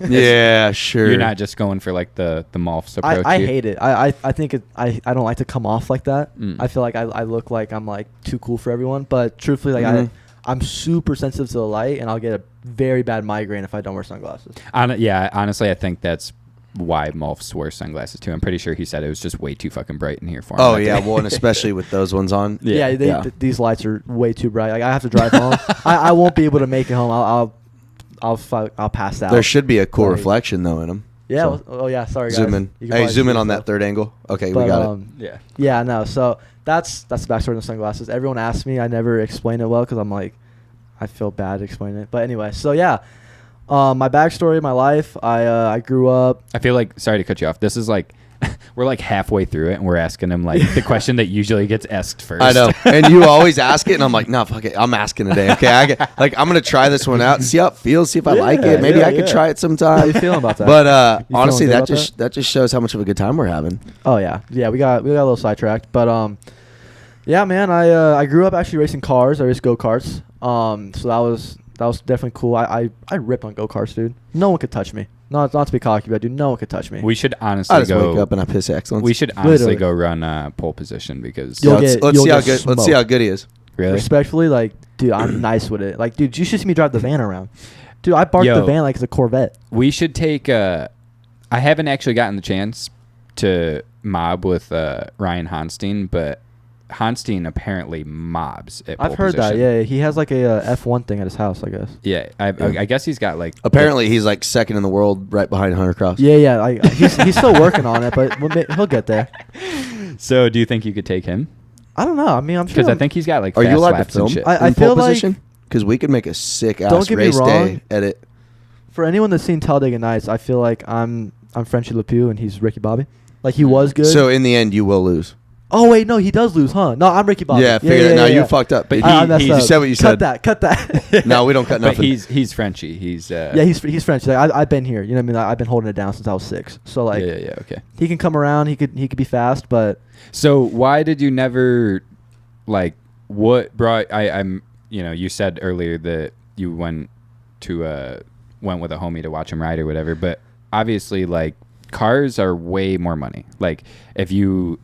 Yeah, sure. you're not just going for like the Malfs approach. I here? hate it. I think I don't like to come off like that. Mm. I feel like I look like I'm like too cool for everyone. But truthfully, like Mhm. I'm super sensitive to the light, and I'll get a very bad migraine if I don't wear sunglasses. Honestly, I think that's why Malfs wear sunglasses too. I'm pretty sure he said it was just way too fucking bright in here for him. Oh that yeah, day. well, and especially with those ones on. Yeah. Yeah, these lights are way too bright. Like I have to drive home. I won't be able to make it home. I'll pass out. There should be a cool Like- reflection though in them. Yeah. So, well, oh yeah. Sorry guys. zoom in. You can Hey, probably zoom see in it, on though. that third angle. Okay, But, we got it. Yeah. Yeah, no. So that's the backstory of the sunglasses. Everyone asks me. I never explain it well because I'm like, I feel bad explaining it. But anyway, so yeah, my backstory, my life. I grew up. I feel like, sorry to cut you off. This is like, we're like halfway through it and we're asking him like the question that usually gets asked first. I know, and you always ask it, and I'm like, no, fuck it, I'm asking today. Okay, I'm gonna try this one out, see how it feels, see if I like it. Maybe I could try it How you sometime. feeling about that? But You honestly, feeling that good about just shows how much of a good time we're having. Oh yeah, we got a little sidetracked, but yeah, man, I grew up actually racing cars. I raced go karts. So that was definitely cool. I ripped on go karts, dude. No one could touch me. Not to be cocky, but dude, no one could touch me. We should honestly I just go. wake up and I piss excellence. We should honestly Literally. go run pole position because You'll let's, get- let's you'll see how get good. Let's see how good he is. really. Respectfully, like, dude, I'm nice with it. Like, dude, you should see me drive the van around. Dude, I barked Yo. the van like it's a Corvette. We should take. I haven't actually gotten the chance to mob with Ryan Honstein, but Honstein apparently mobs at pole I've heard position. that. Yeah, he has like a F1 thing at his house, I guess. Yeah, I guess he's got like. Apparently, he's like second in the world, right behind Hunter Cross. Yeah. He's still working on it, but he'll get there. So, do you think you could take him? I don't know. I mean, I'm sure. Because I think he's got like. Are you fast allowed to laps and film? shit. I in feel pole like- position? Because we could make a sick Don't ass get me race wrong. day edit. for anyone that's seen Talladega Nights, I feel like I'm Frenchie LePew and he's Ricky Bobby. Like he was good. So in the end, you will lose. Oh wait, no, he does lose, huh? No, I'm Ricky Bobby. Yeah, figure that. Now you fucked up. But I messed you up. said what you Cut said. Cut that. No, we don't cut But nothing. he's Frenchy. He's Yeah, he's French. Like I've been here. You know what I mean? I've been holding it down since I was 6. So like yeah. Okay. he can come around. He could be fast, but So why did you never, like, what brought I'm you said earlier that you went with a homie to watch him ride or whatever, but obviously like cars are way more money. Like if you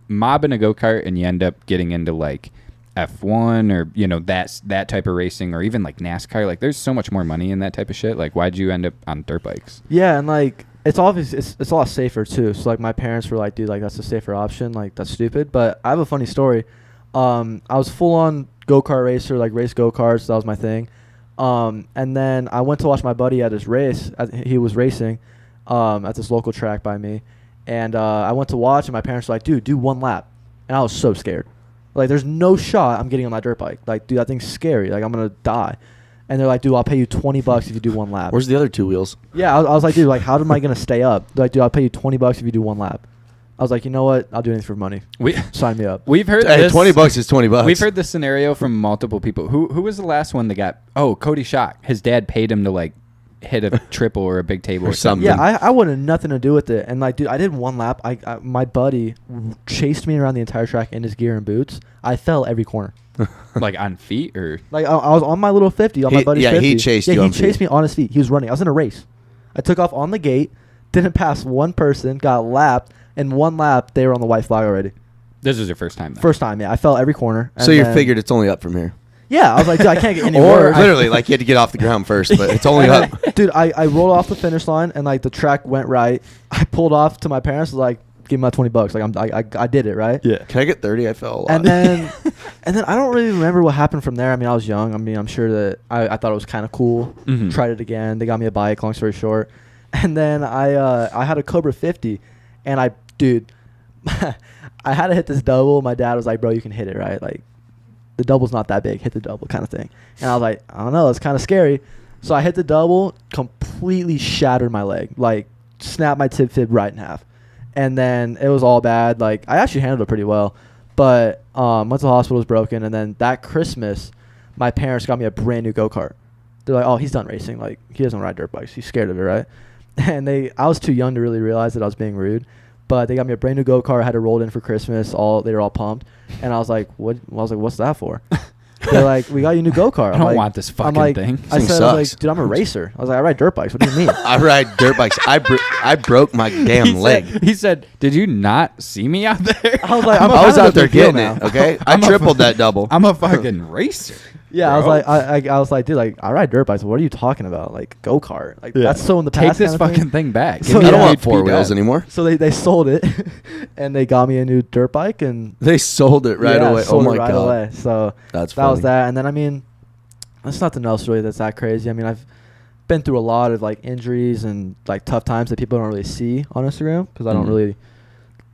mob in a go-kart and you end up getting into like F1 or that type of racing or even like NASCAR, like there's so much more money in that type of shit. Like why'd you end up on dirt bikes? yeah, and like it's obvious it's a lot safer too. So like my parents were like, dude, like that's a safer option. Like that's stupid. But I have a funny story. I was full on go-kart racer, like race go-karts. That was my thing. And then I went to watch my buddy at his race. He was racing at this local track by me. And I went to watch, and my parents were like, dude, do one lap. And I was so scared. Like, there's no shot I'm getting on my dirt bike. Like, dude, that thing's scary. Like, I'm going to die. And they're like, dude, I'll pay you $20 if you do one lap. Where's the other 2 wheels? Yeah, I was like, dude, like, how am I going to stay up? They're like, dude, I'll pay you $20 if you do one lap. I was like, you know what? I'll do anything for money. Sign me up. We've heard Hey, this, $20 is $20. We've heard this scenario from multiple people. Who was the last one that got? Oh, Cody Schock. His dad paid him to like hit a triple or a big table or something. something. Yeah, I wanted nothing to do with it. And like, dude, I did one lap. My buddy chased me around the entire track in his gear and boots. I fell every corner. Like on feet or Like I was on my little 50, on my buddy's 50. he chased yeah, you he on chased feet. me on his feet. He was running. I was in a race. I took off on the gate, didn't pass one person, got lapped. In one lap, they were on the white flag already. this was your first time. Though. First time, yeah. I fell every corner. So you figured it's only up from here. Yeah, I was like, dude, I can't get any Or worse. literally, like you had to get off the ground first, but it's only up. Dude, I rolled off the finish line, and like the track went right. I pulled off to my parents, was like, give me my $20. Like I did it, right? Yeah. Can I get 30? I fell a lot. And then I don't really remember what happened from there. I mean, I was young. I mean, I'm sure that I thought it was kind of cool. Mhm. Tried it again. They got me a bike. Long story short, and then I had a Cobra 50, and I had to hit this double. My dad was like, "Bro, you can hit it, right? Like, the double's not that big. Hit the double, kind of thing." And I was like, "I don't know. It's kind of scary." So I hit the double, completely shattered my leg, like snapped my tib fib right in half. And then it was all bad. Like, I actually handled it pretty well. But went to the hospital, was broken. And then that Christmas, my parents got me a brand new go-kart. They're like, "Oh, he's done racing. Like, he doesn't ride dirt bikes. He's scared of it, right?" And I was too young to really realize that I was being rude. But they got me a brand new go-kart. I had it rolled in for Christmas. They were all pumped. And I was like, "What?" I was like, "What's that for?" They're like, "We got you a new go-kart." I don't want this fucking thing. I Thing said, I was sucks. like, "Dude, I'm a racer." I was like, "I ride dirt bikes. What do you mean?" I ride dirt bikes. I broke my damn leg. He said, "Did you not see me out there?" I was like, I was kind of out a there big deal getting now. it. Okay, I I'm a tripled that double. I'm a fucking racer. Yeah, I was bro. like, I was like, dude, like, I ride dirt bikes. What are you talking about? Like, go kart. Like, Yeah. that's so in the Take past. this kind of fucking thing back. So Give me I don't that want dude four beat wheels up. anymore. So they sold it, and they got me a new dirt bike, and They sold it right yeah, away. Oh sold it my right god, away. So that's that was funny. that. And then I mean, there's nothing else really that's that crazy. I mean, I've been through a lot of like injuries and like tough times that people don't really see on Instagram because I don't Mhm. really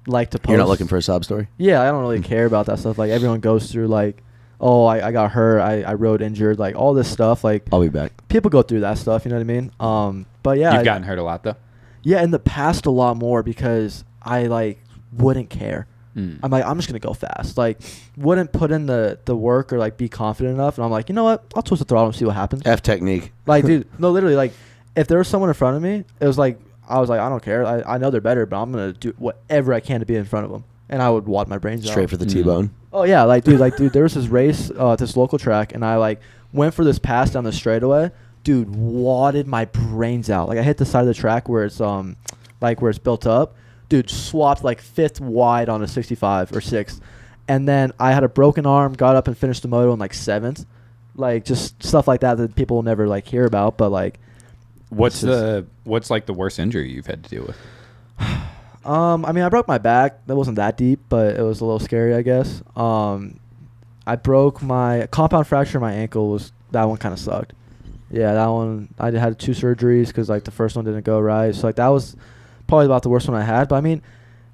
like to post. You're not looking for a sob story. Yeah, I don't really care about that stuff. Like, everyone goes through like, oh, I got hurt, I rode injured, like all this stuff. Like, I'll be back. people go through that stuff, you know what I mean? But yeah, You've gotten hurt a lot though. yeah, in the past a lot more because I like wouldn't care. I'm like, I'm just gonna go fast. Like, wouldn't put in the work or like be confident enough. And I'm like, you know what? I'll twist the throttle and see what happens. F technique. Like, dude, no, literally, like, if there was someone in front of me, it was like I was like, I don't care. I know they're better, but I'm gonna do whatever I can to be in front of them. And I would wad my brains out. Straight for the T-bone. Oh yeah, dude, there was this race at this local track, and I like went for this pass down the straightaway. Dude, wadded my brains out. Like, I hit the side of the track where it's like where it's built up. Dude, swapped like 5th wide on a 65 or 6th, and then I had a broken arm. Got up and finished the moto in like 7th. Like, just stuff like that people will never like hear about. But like, What's like the worst injury you've had to deal with? I mean, I broke my back. That wasn't that deep, but it was a little scary, I guess. I broke my compound fracture in my ankle. That one kind of sucked. Yeah, that one, I had 2 surgeries because like the first one didn't go right. So like that was probably about the worst one I had. But I mean,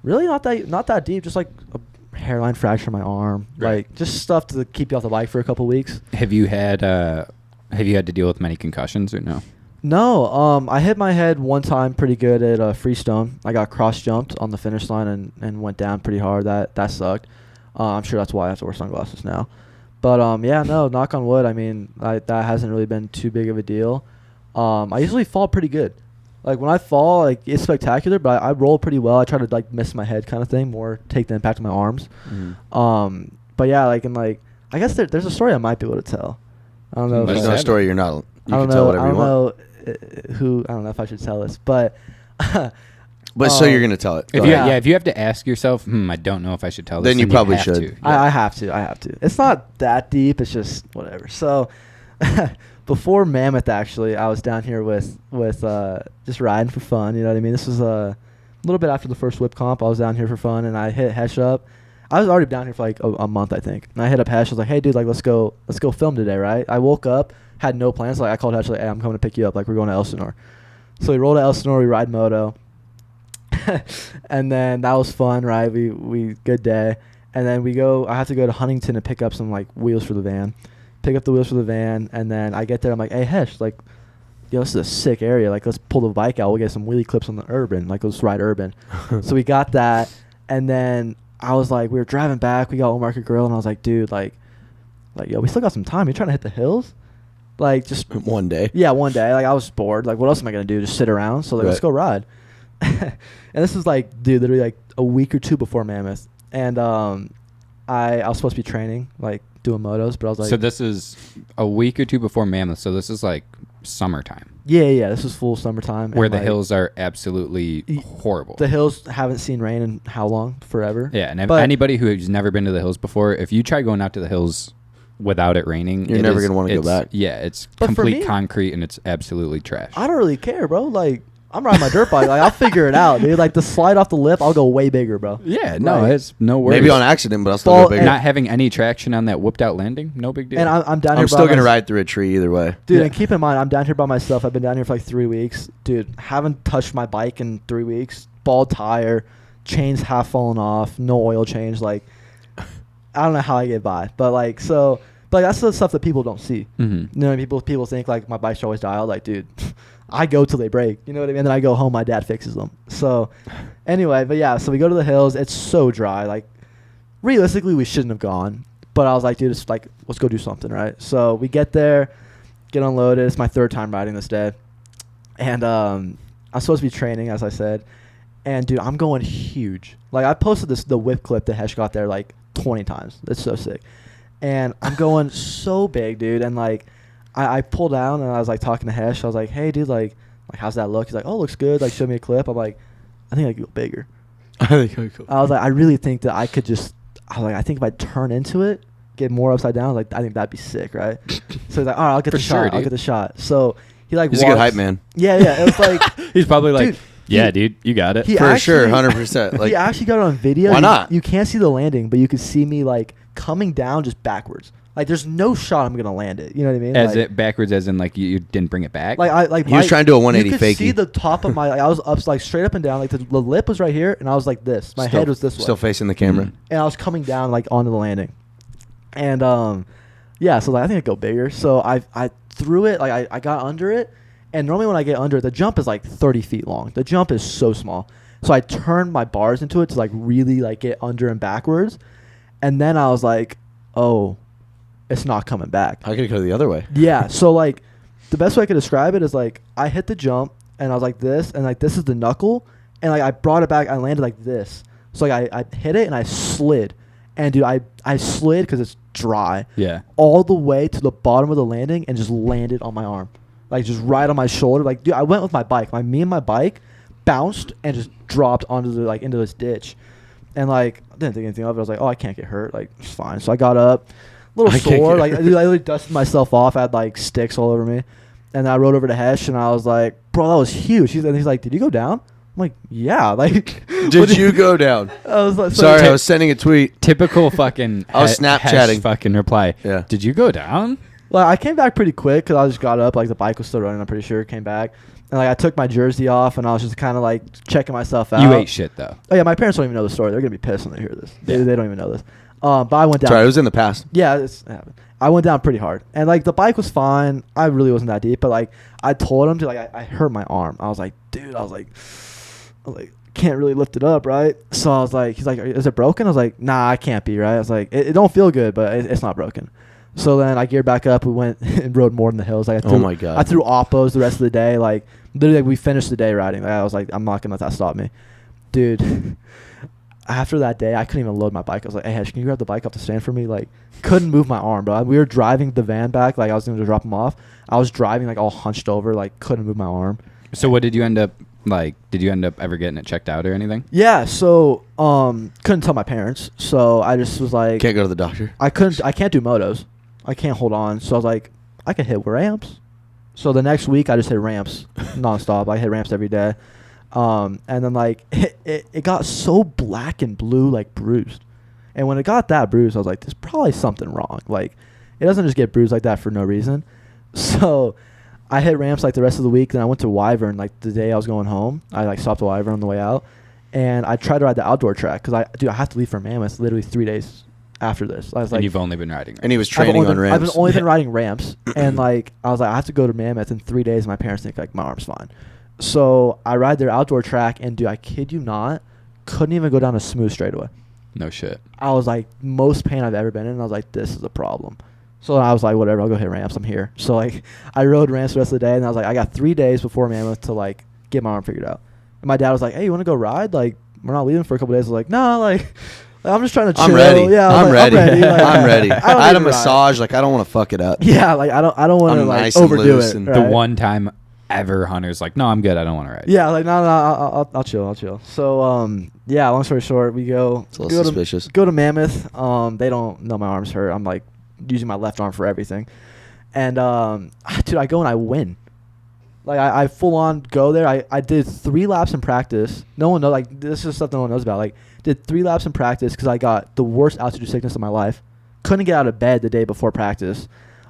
really not that deep. Just like a hairline fracture in my arm, Right. like just stuff to keep you off the bike for a couple weeks. Have you had to deal with many concussions or no? No, I hit my head one time pretty good at Freestone. I got cross jumped on the finish line and went down pretty hard. That sucked. I'm sure that's why I have to wear sunglasses now. But yeah, no, knock on wood. I mean, that hasn't really been too big of a deal. I usually fall pretty good. Like, when I fall, like, it's spectacular, but I roll pretty well. I try to like miss my head kind of thing, more take the impact of my arms. But yeah, like, and like, I guess there's a story I might be able to tell. I don't know. There's if no I- story you're not. You I don't can tell know. whatever I you don't want. know I don't know if I should tell this, but But so you're gonna tell it. Go If you, ahead. if you have to ask yourself, I don't know if I should tell this. Then you probably have should. to. I have to. It's not that deep. It's just whatever. So before Mammoth, actually, I was down here with just riding for fun. You know what I mean? This was a little bit after the first whip comp. I was down here for fun, and I hit Hesh up. I was already down here for like a month, I think. And I hit up Hesh. I was like, "Hey, dude, like let's go film today, right?" I woke up, had no plans. Like, I called Hesh, like, "Hey, I'm coming to pick you up. Like, we're going to Elsinore." So we rolled to Elsinore. We ride moto. And then that was fun, right? We good day. And then I have to go to Huntington to pick up some like wheels for the van. Pick up the wheels for the van, and then I get there, I'm like, "Hey Hesh, like, yo, this is a sick area. Like, let's pull the bike out. We'll get some wheelie clips on the Urban. Like, let's ride Urban." So we got that, and then I was like, we were driving back, we got Old Market Grill, and I was like, dude, like yo, we still got some time. You trying to hit the hills? Like, just One day. yeah, one day. Like, I was bored. Like, what else am I gonna do? Just sit around? So like, let's Right. go ride. And this was like, dude, literally like a week or 2 before Mammoth, and I was supposed to be training, like doing motos, but I was like, So this is a week or 2 before Mammoth. So this is like summertime, yeah, this was full summertime, where and, the like, hills are absolutely horrible. The hills haven't seen rain in how long? Forever. Yeah, and But- anybody who's never been to the hills before, if you try going out to the hills without it raining, You're never gonna wanna go back. Yeah, it's But for complete me- concrete and it's absolutely trash. I don't really care, bro. Like, I'm riding my dirt bike. Like, I'll figure it out, dude. Like, the slide off the lip, I'll go way bigger, bro. Yeah, no, Right. it's no worries. Maybe on accident, but I'll still Well, go bigger. Not having any traction on that whooped out landing, no big deal. And I'm down here. I'm still by gonna mys- ride through a tree either way. Dude, Yeah. and keep in mind, I'm down here by myself. I've been down here for like 3 weeks. Dude, haven't touched my bike in 3 weeks. Bald tire, chains half fallen off, no oil change. Like, I don't know how I get by. But, like, so, but that's the stuff that people don't see. Mhm. You know, people think, like, my bikes are always dialed. Like, dude, I go till they break. You know what I mean? And then I go home, my dad fixes them. So, anyway, but yeah, so we go to the hills. It's so dry. Like, realistically, we shouldn't have gone. But I was like, dude, it's like, let's go do something, right? So we get there, get unloaded. It's my 3rd time riding this day. And I'm supposed to be training, as I said. And, dude, I'm going huge. Like, I posted the whip clip that Hesh got there, like, 20 times. It's so sick. And I'm going so big, dude. And, like, I pulled down, and I was, like, talking to Hesh. I was like, hey, dude, like, how's that look? He's like, oh, looks good. Like, show me a clip. I'm like, I think I could go bigger. I was like, I really think that I could just, I think if I turn into it, get more upside down, like, I think that'd be sick, right? So he's like, all right, I'll get For the sure, shot. I'll dude. get the shot. So he, like, He's a good hype man. Yeah, yeah. It was like, He's probably like, Dude, yeah, dude, you got it. he For sure, actually- 100%. Like, he actually got it on video. Why not? You can't see the landing, but you could see me, like, coming down just backwards. Like, there's no shot I'm gonna land it. You know what I mean? As like, it backwards, as in like you didn't bring it back. Like I like He was trying to do a 180 You could see fakie. the top of my. Like, I was up like straight up and down. Like the lip was right here, and I was like this. My still- head was this way, Still facing the camera. Mhm. and I was coming down like onto the landing. And yeah. So like, I think I'd go bigger. So I threw it. Like I got under it, and normally when I get under it, the jump is like 30 feet long. The jump is so small. So I turned my bars into it to like really like get under and backwards, and then I was like, oh, it's not coming back. I could go the other way. Yeah, so like the best way I could describe it is like I hit the jump and I was like this, and like this is the knuckle, and like I brought it back. I landed like this. So like I hit it and I slid, and dude, I slid because it's dry yeah. all the way to the bottom of the landing and just landed on my arm, like just right on my shoulder. Like, dude, I went with my bike. Me and my bike bounced and just dropped onto the like into this ditch, and like I didn't think anything of it. I was like, oh, I can't get hurt. Like, it's fine. So I got up. Little I can't sore, get like hurt. dude, I literally dusted myself off. I had like sticks all over me, and then I rode over to Hesh, and I was like, "Bro, that was huge." He's like, "Did you go down?" I'm like, "Yeah." Like, Did you go down? I was like, Sorry, I was sending a tweet. Typical fucking. I was Snapchatting. Hesh fucking reply. Yeah. Did you go down? Well, I came back pretty quick because I just got up. Like the bike was still running. I'm pretty sure. Came back, and like I took my jersey off, and I was just kind of like checking myself out. You ate shit though. Oh yeah, my parents don't even know the story. They're gonna be pissed when they hear this. Yeah. They don't even know this. But I went down. Sorry, it was in the past. Yeah, it happened. I went down pretty hard, and like the bike was fine. I really wasn't that deep, but like I told him to like I hurt my arm. I was like, dude, I was like, can't really lift it up, right? So I was like, he's like, is it broken? I was like, nah, I can't be, right? I was like, it don't feel good, but it's not broken. So then I geared back up. We went and rode more than the hills. Like I threw, Oh my God. I threw oppos the rest of the day. Like literally, like, we finished the day riding. Like, I was like, I'm not gonna let that stop me, dude. After that day, I couldn't even load my bike. I was like, hey, Hesh, can you grab the bike off the stand for me? Like, couldn't move my arm, bro. We were driving the van back. Like, I was going to drop him off. I was driving, like, all hunched over. Like, couldn't move my arm. So what did you end up like? Did you end up ever getting it checked out or anything? Yeah, so, couldn't tell my parents. So, I just was like, Can't go to the doctor. I can't do motos. I can't hold on. So, I was like, I can hit ramps. So, the next week, I just hit ramps nonstop. I hit ramps every day. And then like it got so black and blue, like bruised. And when it got that bruised, I was like, there's probably something wrong. Like, it doesn't just get bruised like that for no reason. So I hit ramps like the rest of the week. Then I went to Wyvern like the day I was going home. I like stopped at Wyvern on the way out, and I tried to ride the outdoor track because I have to leave for Mammoth literally 3 days after this. I was like, And you've only been riding. And he was training on ramps. I've only been riding ramps, and like I was like, I have to go to Mammoth in 3 days. And my parents think like my arm's fine. So I ride their outdoor track, and dude, I kid you not, couldn't even go down a smooth straightaway. No shit. I was like, most pain I've ever been in, and I was like, this is a problem. So I was like, whatever, I'll go hit ramps. I'm here. So like, I rode ramps the rest of the day, and I was like, I got 3 days before Mammoth to like get my arm figured out. And my dad was like, hey, you want to go ride? Like, we're not leaving for a couple days. I was like, no, like I'm just trying to chill. I'm ready. Yeah, I'm ready. Like, I'm ready. I don't I had a need to ride. massage. Like, I don't want to fuck it up. Yeah, like I don't want to I'm like nice and overdo loose it. and- right? The one time ever Hunter's like, no, I'm good. I don't want to ride. Yeah, like no, I'll chill. So yeah, long story short, we go. It's a little go suspicious. To, go to Mammoth. They don't know my arm's hurt. I'm like using my left arm for everything, and dude, I go and I win. Like I full on go there. I did 3 laps in practice. No one knows. Like this is stuff no one knows about. Like did 3 laps in practice because I got the worst altitude sickness of my life. Couldn't get out of bed the day before practice.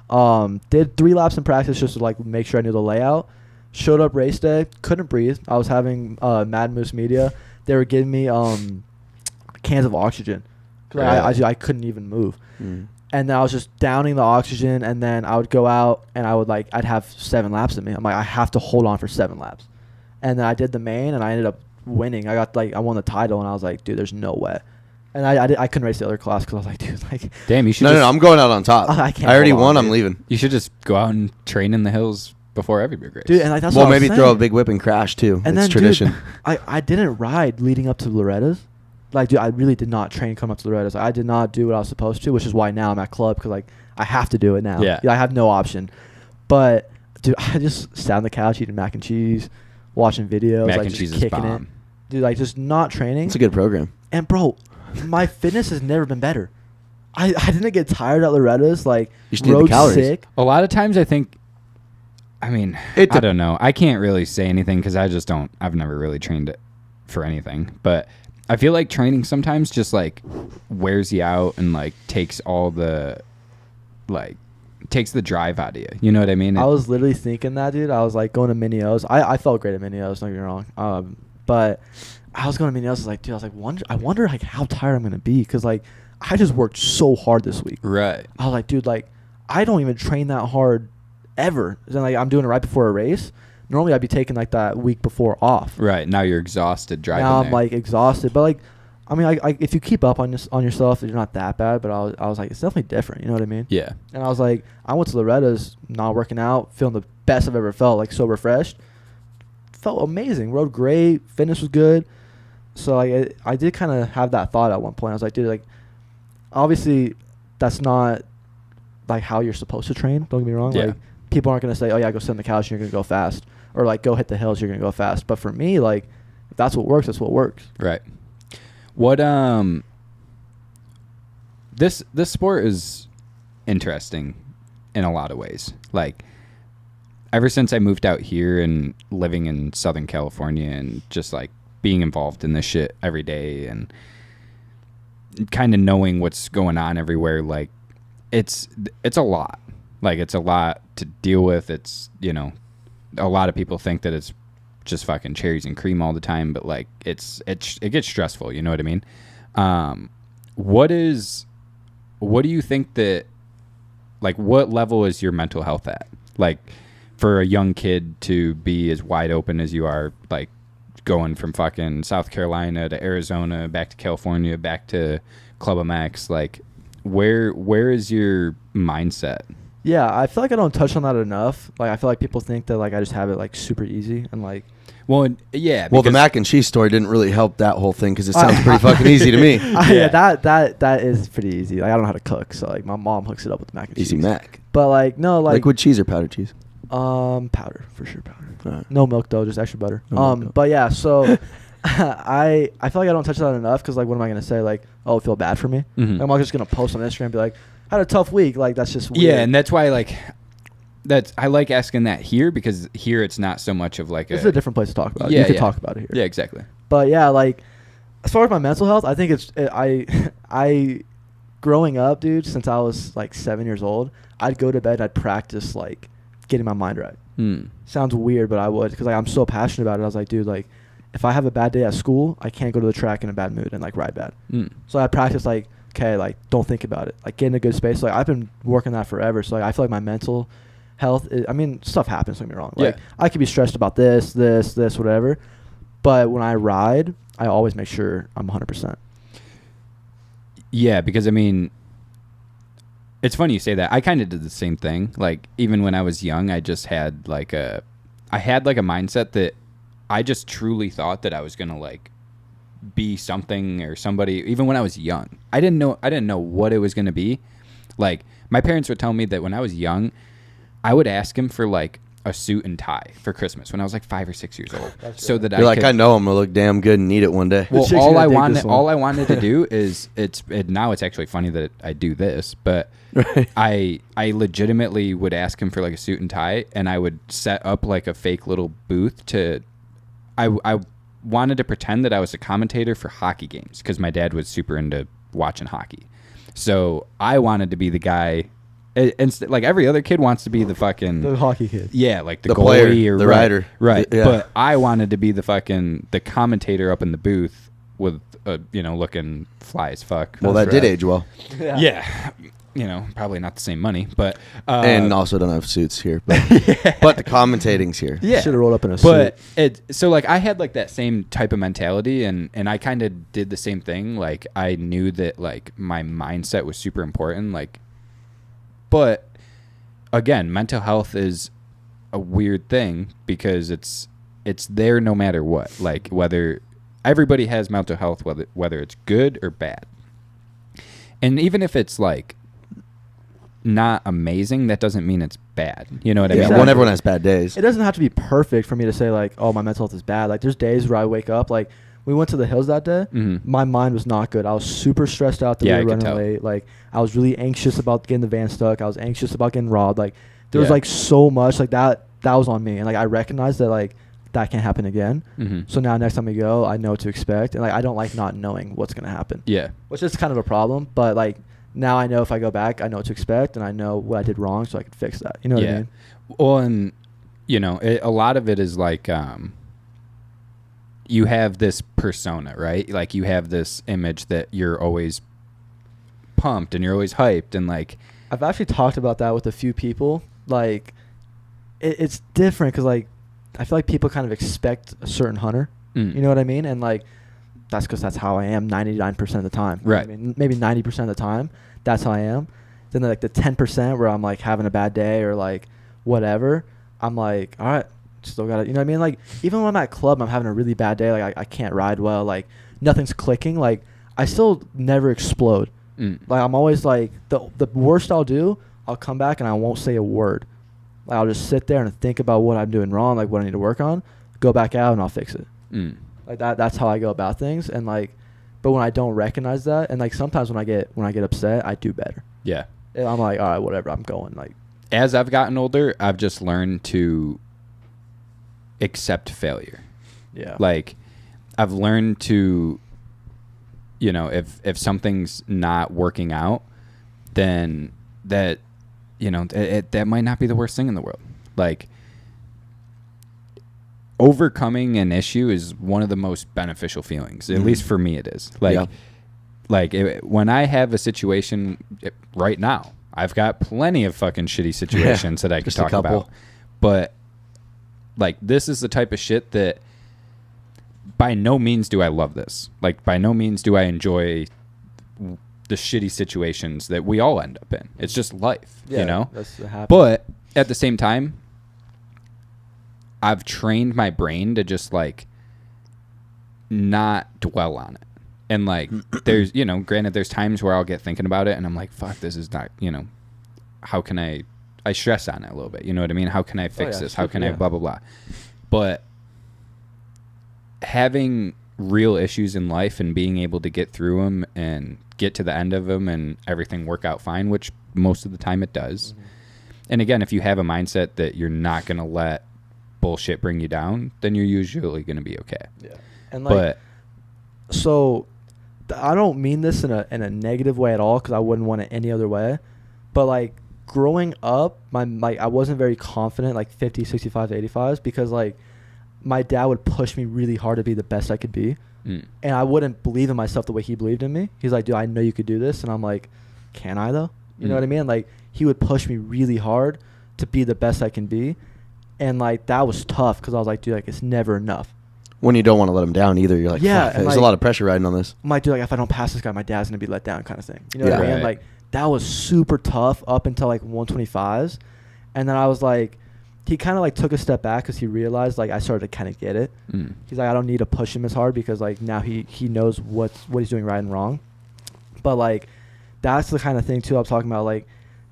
Did 3 laps in practice just to like make sure I knew the layout. Showed up race day. Couldn't breathe. I was having Mad Moose Media. They were giving me cans of oxygen. Cause I couldn't even move. And then I was just downing the oxygen, and then I would go out, and I'd have 7 laps in me. I'm like, I have to hold on for 7 laps. And then I did the main, and I ended up winning. I won the title, and I was like, dude, there's no way. And I couldn't race the other class because I was like, dude, like. Damn, you should. No, I'm going out on top. I can't. I already won. I'm leaving. You should just go out and train in the hills before every big race. Dude, and like that's well, what I was maybe saying. throw a big whip and crash too. And it's then, tradition. Dude, I didn't ride leading up to Loretta's. Like, dude, I really did not train coming up to Loretta's. I did not do what I was supposed to, which is why now I'm at club because like I have to do it now. Yeah. I have no option. But dude, I just sat on the couch eating mac and cheese, watching videos, Mac like and cheese just is kicking bomb. it. Dude, like just not training. It's a good program. And bro, my fitness has never been better. I didn't get tired at Loretta's. Like You just need the road calories. sick. A lot of times I think, I mean, I don't know. I can't really say anything because I've never really trained it for anything. But I feel like training sometimes just like wears you out and like takes all the, like, takes the drive out of you. You know what I mean? I was literally thinking that, dude. I was like going to mini O's. I felt great at mini O's, don't get me wrong. But I was going to mini O's. I was like, I wonder like how tired I'm gonna be because like I just worked so hard this week. Right. I was like, dude, like I don't even train that hard ever. And like I'm doing it right before a race. Normally I'd be taking like that week before off. Right. Now you're exhausted driving. Now I'm there. like exhausted, but like. I mean, I if you keep up on yourself, you're not that bad. But I was like, it's definitely different. You know what I mean? Yeah. And I was like, I went to Loretta's, not working out, feeling the best I've ever felt, like so refreshed. Felt amazing. Rode great. Fitness was good. So like, I did kind of have that thought at one point. I was like, dude, like, obviously, that's not like how you're supposed to train. Don't get me wrong. Yeah. Like, people aren't gonna say, oh yeah, go sit on the couch, and you're gonna go fast, or like go hit the hills, you're gonna go fast. But for me, like, if that's what works, that's what works. Right. What this sport is interesting in a lot of ways. Like ever since I moved out here and living in Southern California and just like being involved in this shit every day and kind of knowing what's going on everywhere, like it's a lot. Like it's a lot to deal with. It's, you know, a lot of people think that it's just fucking cherries and cream all the time, but like it gets stressful, you know what I mean? What do you think that, like, what level is your mental health at? Like for a young kid to be as wide open as you are, like going from fucking South Carolina to Arizona, back to California, back to Club MX, like where is your mindset? Yeah, I feel like I don't touch on that enough. Like I feel like people think that like I just have it like super easy and like. Well, yeah. Well, the mac and cheese story didn't really help that whole thing because it sounds pretty fucking easy to me. Yeah, that is pretty easy. Like I don't know how to cook, so like my mom hooks it up with the mac and Easy cheese. mac. But like no, like Liquid cheese or powdered cheese? powder for sure, powder. Right. No milk though, just extra butter. No milk. But yeah, so I feel like I don't touch that enough because like what am I gonna say? Like, oh, feel bad for me? Mhm. Like, I'm not just gonna post on Instagram and be like, had a tough week. Like that's just weird. Yeah, and that's why like I like asking that here because here it's not so much of like it's a different place to talk about it. Yeah, You can yeah. talk about it here. Yeah, exactly. But yeah, like as far as my mental health, I think I growing up, dude, since I was like 7 years old, I'd go to bed, I'd practice like getting my mind right. Sounds weird, but I would because like I'm so passionate about it. I was like, dude, like if I have a bad day at school, I can't go to the track in a bad mood and like ride bad. So I practice like, okay, like don't think about it, like get in a good space. Like I've been working that forever. So like I feel like my mental health I mean, stuff happens, don't get me wrong. Like I could be stressed about this, whatever. But when I ride, I always make sure I'm 100%. Yeah, because I mean, it's funny you say that. I kind of did the same thing. Like even when I was young, I just had like a mindset that I just truly thought that I was gonna like be something or somebody. Even when I was young, I didn't know what it was gonna be. Like my parents would tell me that when I was young, I would ask him for like a suit and tie for Christmas when I was like 5 or 6 years old. That's So right. that You're like, could, I know I'm gonna look damn good and need it one day. well, chicks are all gonna dig this one. I wanted to do is now it's actually funny that I do this, but Right. I legitimately would ask him for like a suit and tie, and I would set up like a fake little booth I wanted to pretend that I was a commentator for hockey games because my dad was super into watching hockey. So I wanted to be the guy, and like every other kid wants to be the fucking The hockey kid. yeah, like the The goalie player, or the right, rider. right? Yeah. But I wanted to be the commentator up in the booth with looking fly as fuck. Well, that did age well. Yeah. Probably not the same money, but And also don't have suits here, but but the commentating's here. yeah. Should have rolled up in a But suit. so like I had like that same type of mentality, and I kind of did the same thing. Like I knew that like my mindset was super important. Like, but again, mental health is a weird thing because it's there no matter what. Like whether everybody has mental health, whether it's good or bad, and even if it's like not amazing, that doesn't mean it's bad. You know what I Yeah, mean? Exactly. when everyone has bad days. It doesn't have to be perfect for me to say like, oh, my mental health is bad. Like there's days where I wake up, like we went to the hills that day. Mhm. My mind was not good. I was super stressed out that Yeah, we I were could running tell. late. Like I was really anxious about getting the van stuck. I was anxious about getting robbed. Like there was Yeah. like so much like that was on me. And like I recognized that like that can't happen again. Mhm. So now next time we go, I know what to expect. And like I don't like not knowing what's gonna happen. Yeah. Which is kind of a problem. But like now I know if I go back, I know what to expect and I know what I did wrong so I can fix that. You know what I mean? Well, and a lot of it is like you have this persona, right? Like you have this image that you're always pumped and you're always hyped and like I've actually talked about that with a few people. Like, it's different because, like, I feel like people kind of expect a certain hunter. Mm. You know what I mean? And, like, that's because that's how I am 99% of the time. You know what Right. I mean, maybe 90% of the time, that's how I am. Then, like, the 10% where I'm, like, having a bad day or, like, whatever, I'm like, all right, still got it. You know what I mean? Like, even when I'm at club, I'm having a really bad day. Like, I can't ride well. Like, nothing's clicking. Like, I still never explode. Like I'm always like the worst I'll do, I'll come back and I won't say a word. Like I'll just sit there and think about what I'm doing wrong, like what I need to work on, go back out and I'll fix it. Like that's how I go about things. And like, but when I don't recognize that, and like sometimes when I get upset, I do better. Yeah. And I'm like, all right, whatever, I'm going. Like As I've gotten older, I've just learned to accept failure. yeah, Like I've learned to if something's not working out, then that that might not be the worst thing in the world. Like overcoming an issue is one of the most beneficial feelings. At least for me it is. Like when I have a situation right now, I've got plenty of fucking shitty situations that I could just a talk couple. about. But like this is the type of shit that by no means do I love this. Like, by no means do I enjoy the shitty situations that we all end up in. It's just life, That's what happens. But at the same time, I've trained my brain to just, like, not dwell on it. And, like, there's, granted, there's times where I'll get thinking about it and I'm like, fuck, this is not, how can I stress on it a little bit. You know what I mean? How can I fix this? How can I blah, blah, blah. But having real issues in life and being able to get through them and get to the end of them and everything work out fine, which most of the time it does. Mm-hmm. And again, if you have a mindset that you're not going to let bullshit bring you down, then you're usually going to be okay. Yeah. And like, so I don't mean this in a negative way at all because I wouldn't want it any other way. But like growing up, I wasn't very confident, like 50, 65, 85s because like my dad would push me really hard to be the best I could be. And I wouldn't believe in myself the way he believed in me. He's like, dude, I know you could do this. And I'm like, can I though? You know what I mean? Like he would push me really hard to be the best I can be. And like that was tough because I was like, dude, like it's never enough. When you don't want to let them down either, you're like, yeah, there's like, a lot of pressure riding on this. I'm like, dude, like if I don't pass this guy, my dad's going to be let down kind of thing. You know what I Yeah. mean? Right. Like that was super tough up until like 125s. And then I was like, he kind of like took a step back because he realized like I started to kind of get it. He's like, I don't need to push him as hard because like now he knows what he's doing right and wrong. But like that's the kind of thing too I was talking about. Like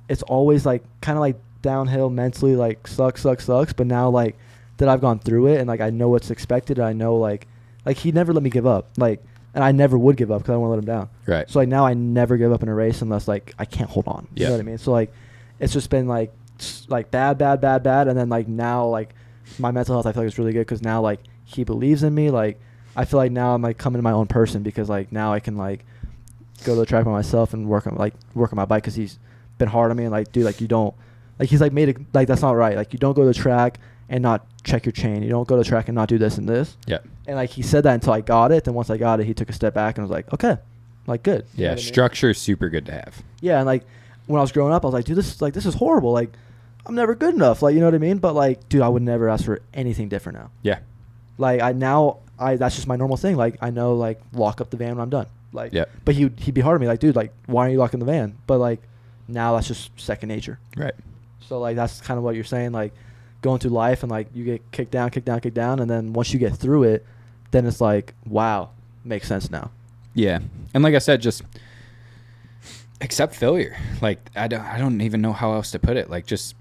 it's always like kind of like downhill mentally, like sucks. But now like that I've gone through it and like I know what's expected. And I know like he never let me give up. Like, and I never would give up because I don't want to let him down. Right. So like now I never give up in a race unless like I can't hold on. You know what I mean? So like it's just been like bad, and then like now like my mental health I feel like is really good because now like he believes in me. Like I feel like now I'm like coming to my own person because like now I can like go to the track by myself and work on my bike because he's been hard on me and like dude like you don't like he's like made it like that's not right. Like you don't go to the track and not check your chain. You don't go to the track and not do this and this. Yeah. And like he said that until I got it. Then once I got it, he took a step back and was like, okay, like good. You Yeah. know what I mean? Structure is super good to have. Yeah, and like when I was growing up, I was like, dude, this is horrible. Like I'm never good enough. Like you know what I mean? But like, dude, I would never ask for anything different now. Yeah. Like that's just my normal thing. Like I know like lock up the van when I'm done. Like yeah. But he'd be hard on me. Like dude, like why aren't you locking the van? But like now that's just second nature. Right. So like that's kind of what you're saying. Like going through life and like you get kicked down, and then once you get through it, then it's like wow, makes sense now. Yeah. And like I said, just accept failure. Like I don't even know how else to put it. Like just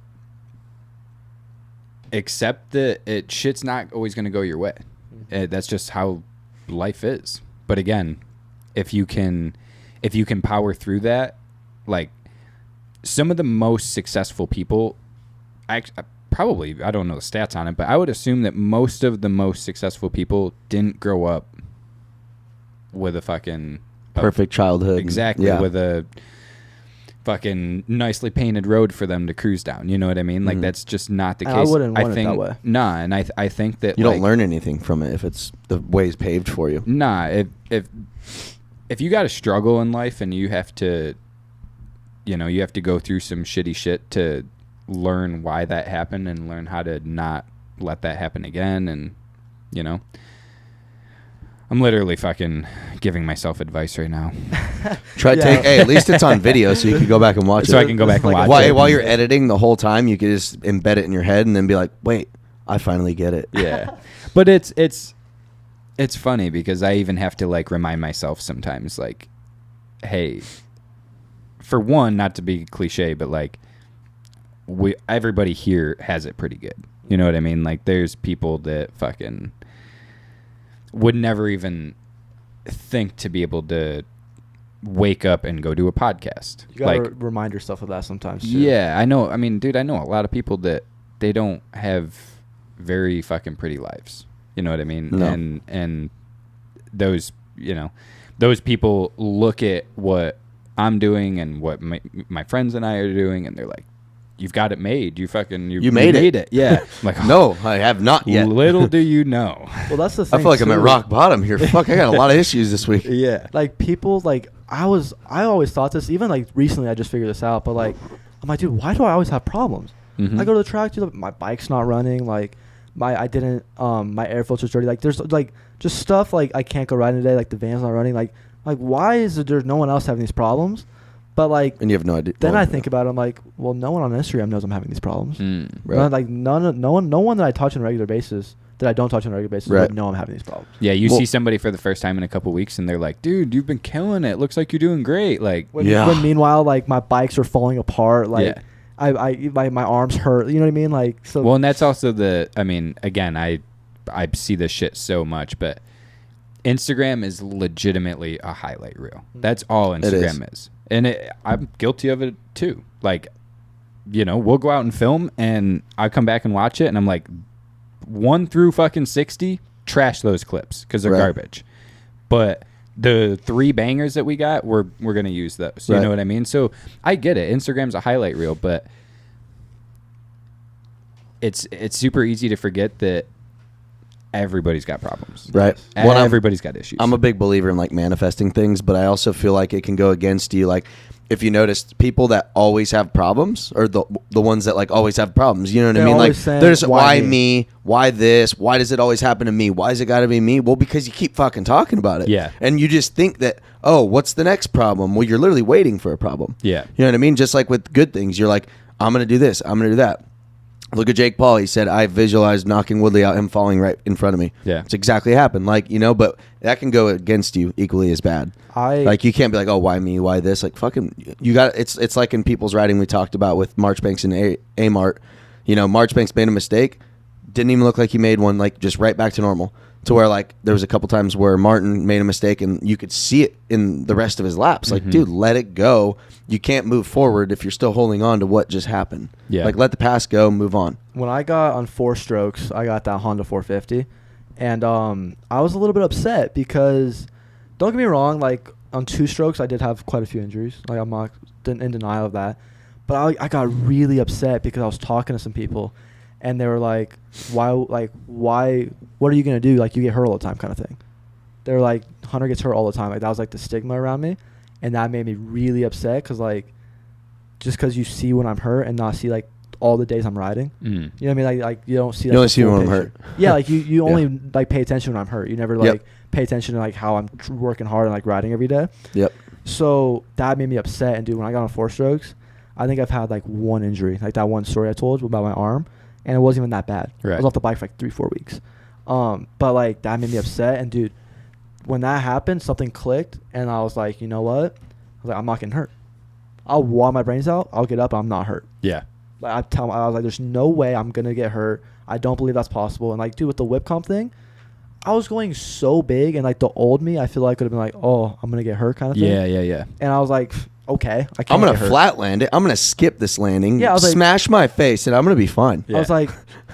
accept that shit's not always going to go your way. That's just how life is. But again, if you can power through that, like some of the most successful people, I don't know the stats on it, but I would assume that most of the most successful people didn't grow up with a fucking perfect childhood. Exactly. Yeah. With a fucking nicely painted road for them to cruise down. You know what I mean? Like that's just not the case. I wouldn't want it that way. Nah, and I think that you don't learn anything from it if it's the way's paved for you. Nah, if you got to struggle in life and you have to go through some shitty shit to learn why that happened and learn how to not let that happen again, and you know, I'm literally fucking giving myself advice right now. Hey, at least it's on video so you can go back and watch it. So I can go back and watch it. While you're editing the whole time, you could just embed it in your head and then be like, wait, I finally get it. Yeah. But it's funny because I even have to like remind myself sometimes like, hey, for one, not to be cliche, but like everybody here has it pretty good. You know what I mean? Like there's people that fucking would never even think to be able to wake up and go do a podcast. You gotta remind yourself of that sometimes too. Yeah, I know. I mean, dude, I know a lot of people that they don't have very fucking pretty lives. You know what I mean? No. And those, those people look at what I'm doing and what my friends and I are doing, and they're like, "You've got it made. You made it." Yeah. Like, no, I have not yet. Little do you know. Well, that's the thing. I feel like I'm at rock bottom here. Fuck, I got a lot of issues this week. Yeah. Like people, like I always thought this. Even like recently, I just figured this out. But like, I'm like, dude, why do I always have problems? Mm-hmm. I go to the track, dude, my bike's not running. Like my air filter's dirty. Like there's like just stuff like I can't go riding today. Like the van's not running. Like why is there no one else having these problems? But like, and you have no idea. Then I think about it. I'm like, well, no one on Instagram knows I'm having these problems. Right. Like no one that I touch on a regular basis, that I don't touch on a regular basis, right. would know I'm having these problems. Yeah, you see somebody for the first time in a couple weeks, and they're like, "Dude, you've been killing it. Looks like you're doing great." Like, when meanwhile, like my bikes are falling apart. Like, my arms hurt. You know what I mean? Like, so. Well, and that's also I mean, again, I see this shit so much, but Instagram is legitimately a highlight reel. That's all Instagram is. And I'm guilty of it too. Like, we'll go out and film, and I come back and watch it, and I'm like, 1 through fucking 60, trash those clips because they're garbage. But the 3 bangers that we got, we're gonna use those. You know what I mean? So I get it. Instagram's a highlight reel, but it's super easy to forget that everybody's got problems. Right. Well, everybody's got issues. I'm a big believer in like manifesting things, but I also feel like it can go against you. Like if you notice people that always have problems, or the ones that like always have problems, you know what I mean? Like there's why me, why this, why does it always happen to me? Why is it got to be me? Well, because you keep fucking talking about it. Yeah. And you just think that, oh, what's the next problem? Well, you're literally waiting for a problem. Yeah. You know what I mean? Just like with good things, you're like, I'm going to do this, I'm going to do that. Look at Jake Paul. He said, I visualized knocking Woodley out, him falling right in front of me. Yeah. It's exactly happened. Like, you know, but that can go against you equally as bad. Like, you can't be like, oh, why me? Why this? Like, fucking, you got it's like in people's writing we talked about with Marchbanks and Amart. You know, Marchbanks made a mistake. Didn't even look like he made one, like, just right back to normal. To where, like, there was a couple times where Martin made a mistake and you could see it in the rest of his laps. Like, dude, let it go. You can't move forward if you're still holding on to what just happened. Yeah. Like, let the past go, move on. When I got on 4 strokes, I got that Honda 450. And I was a little bit upset because, don't get me wrong, like, on 2 strokes, I did have quite a few injuries. Like, I'm not in denial of that. But I got really upset because I was talking to some people. And they were like, why, what are you going to do? Like, you get hurt all the time kind of thing. They were like, Hunter gets hurt all the time. Like, that was, like, the stigma around me. And that made me really upset because, like, just because you see when I'm hurt and not see, like, all the days I'm riding. You know what I mean? Like you don't see, like, you only see when I'm hurt. Yeah, like, you only, like, pay attention when I'm hurt. You never, like, pay attention to, like, how I'm working hard and, like, riding every day. Yep. So that made me upset. And, dude, when I got on 4 strokes, I think I've had, like, 1 injury. Like, that one story I told you about my arm. And it wasn't even that bad. Right. I was off the bike for like 3-4 weeks. But like that made me upset. And dude, when that happened, something clicked, and I was like, you know what? I was like, I'm not getting hurt. I'll wall my brains out. I'll get up. I'm not hurt. Yeah. Like I was like, there's no way I'm gonna get hurt. I don't believe that's possible. And like, dude, with the whip comp thing, I was going so big, and like the old me, I feel like could have been like, oh, I'm gonna get hurt kind of thing. Yeah. And I was like, okay, I can't. I'm gonna get hurt. flat land it. I'm gonna skip this landing. Yeah, I was like, smash my face, and I'm gonna be fine. Yeah. I was like,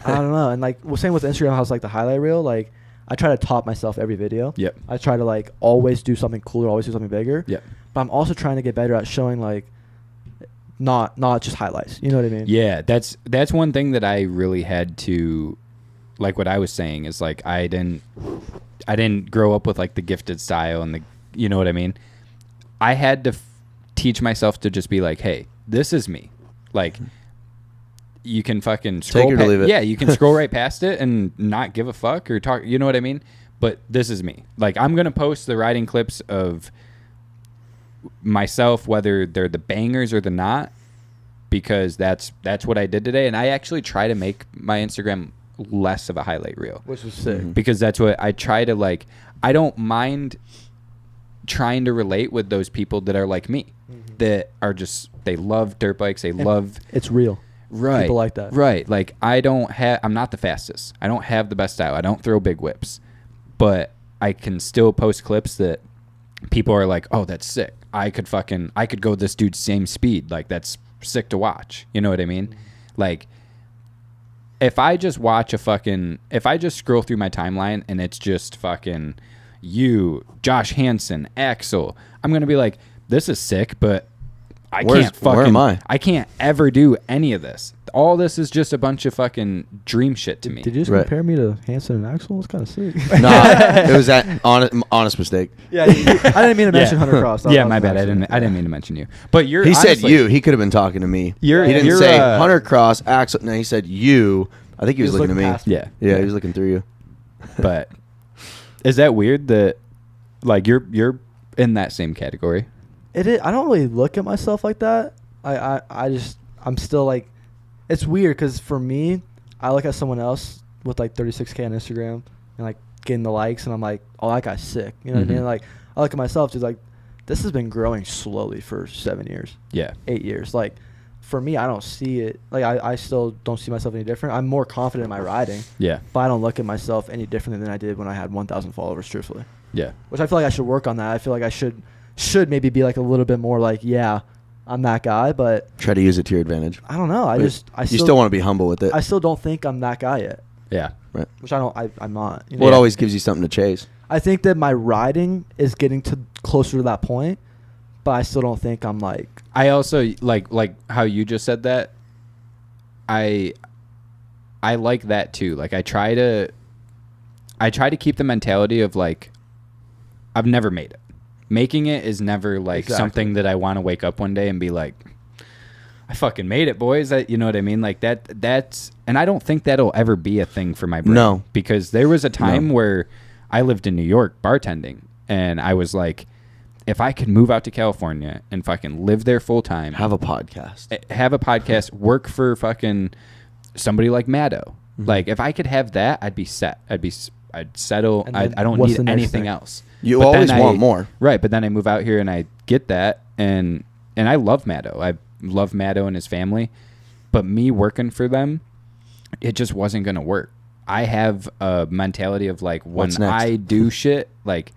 I don't know. And like, same with Instagram, how it's like the highlight reel. Like, I try to top myself every video. Yep. I try to like always do something cooler, always do something bigger. Yep. But I'm also trying to get better at showing like, not just highlights. You know what I mean? Yeah, that's one thing that I really had to, like what I was saying is like I didn't grow up with like the gifted style and the, you know what I mean? I had to teach myself to just be like, hey, this is me. Like, you can fucking scroll. Take it or leave it. Yeah, you can scroll right past it and not give a fuck or talk. You know what I mean? But this is me. Like, I'm gonna post the riding clips of myself, whether they're the bangers or the not, because that's what I did today. And I actually try to make my Instagram less of a highlight reel, Which was sick. because that's what I try to like. I don't mind trying to relate with those people that are like me, that are just, they love dirt bikes, they love, It's real. right, People like that. right? Like, I'm not the fastest, I don't have the best style, I don't throw big whips, but I can still post clips that people are like, oh, that's sick, I could go this dude's same speed, like, that's sick to watch. You know what I mean? Like, if I just scroll through my timeline and it's just fucking you, Josh Hansen, Axel, I'm going to be like, this is sick, but where am I? I can't ever do any of this. All this is just a bunch of fucking dream shit to me. Did you just compare me to Hansen and Axel? It's kind of sick. Nah, it was that honest mistake. Yeah, I didn't mean to mention Hunter Cross. Yeah, my bad. I didn't mean to mention you. But you're. He said you. He could have been talking to me. He didn't say Hunter Cross, Axel. No, he said you. I think he was looking at me. Yeah, he was looking through you. But is that weird that, like, you're in that same category? It is. I don't really look at myself like that. I'm still like, it's weird because for me, I look at someone else with like 36K on Instagram and like getting the likes, and I'm like, oh, that guy's sick. You know what I mean? Like, I look at myself, just like, this has been growing slowly for 7 years. Yeah. 8 years. Like, for me, I don't see it. Like, I still don't see myself any different. I'm more confident in my riding. Yeah. But I don't look at myself any differently than I did when I had 1,000 followers, truthfully. Yeah. Which I feel like I should work on that. I feel like I should maybe be like a little bit more like, yeah, I'm that guy, but try to use it to your advantage. I don't know. You still want to be humble with it. I still don't think I'm that guy yet. Yeah. Right. Which I'm not. You know? Well, it always gives you something to chase. I think that my riding is getting closer to that point, but I still don't think I'm like. I also like how you just said that. I like that too. Like, I try to keep the mentality of like, I've never made it. Making it is never like something that I want to wake up one day and be like, I fucking made it, boys. You know what I mean? Like that's, and I don't think that'll ever be a thing for my brain. No. Because there was a time where I lived in New York bartending, and I was like, if I could move out to California and fucking live there full time, Have a podcast, work for fucking somebody like Maddo. Mhm. Like if I could have that, I'd be set. I'd settle. And I then don't what's need the next anything thing? else. You But always then want more. Right, but then I move out here and I get that, and I love Maddo. I love Maddo and his family, but me working for them, it just wasn't gonna work. I have a mentality of like when What's next? I do shit, like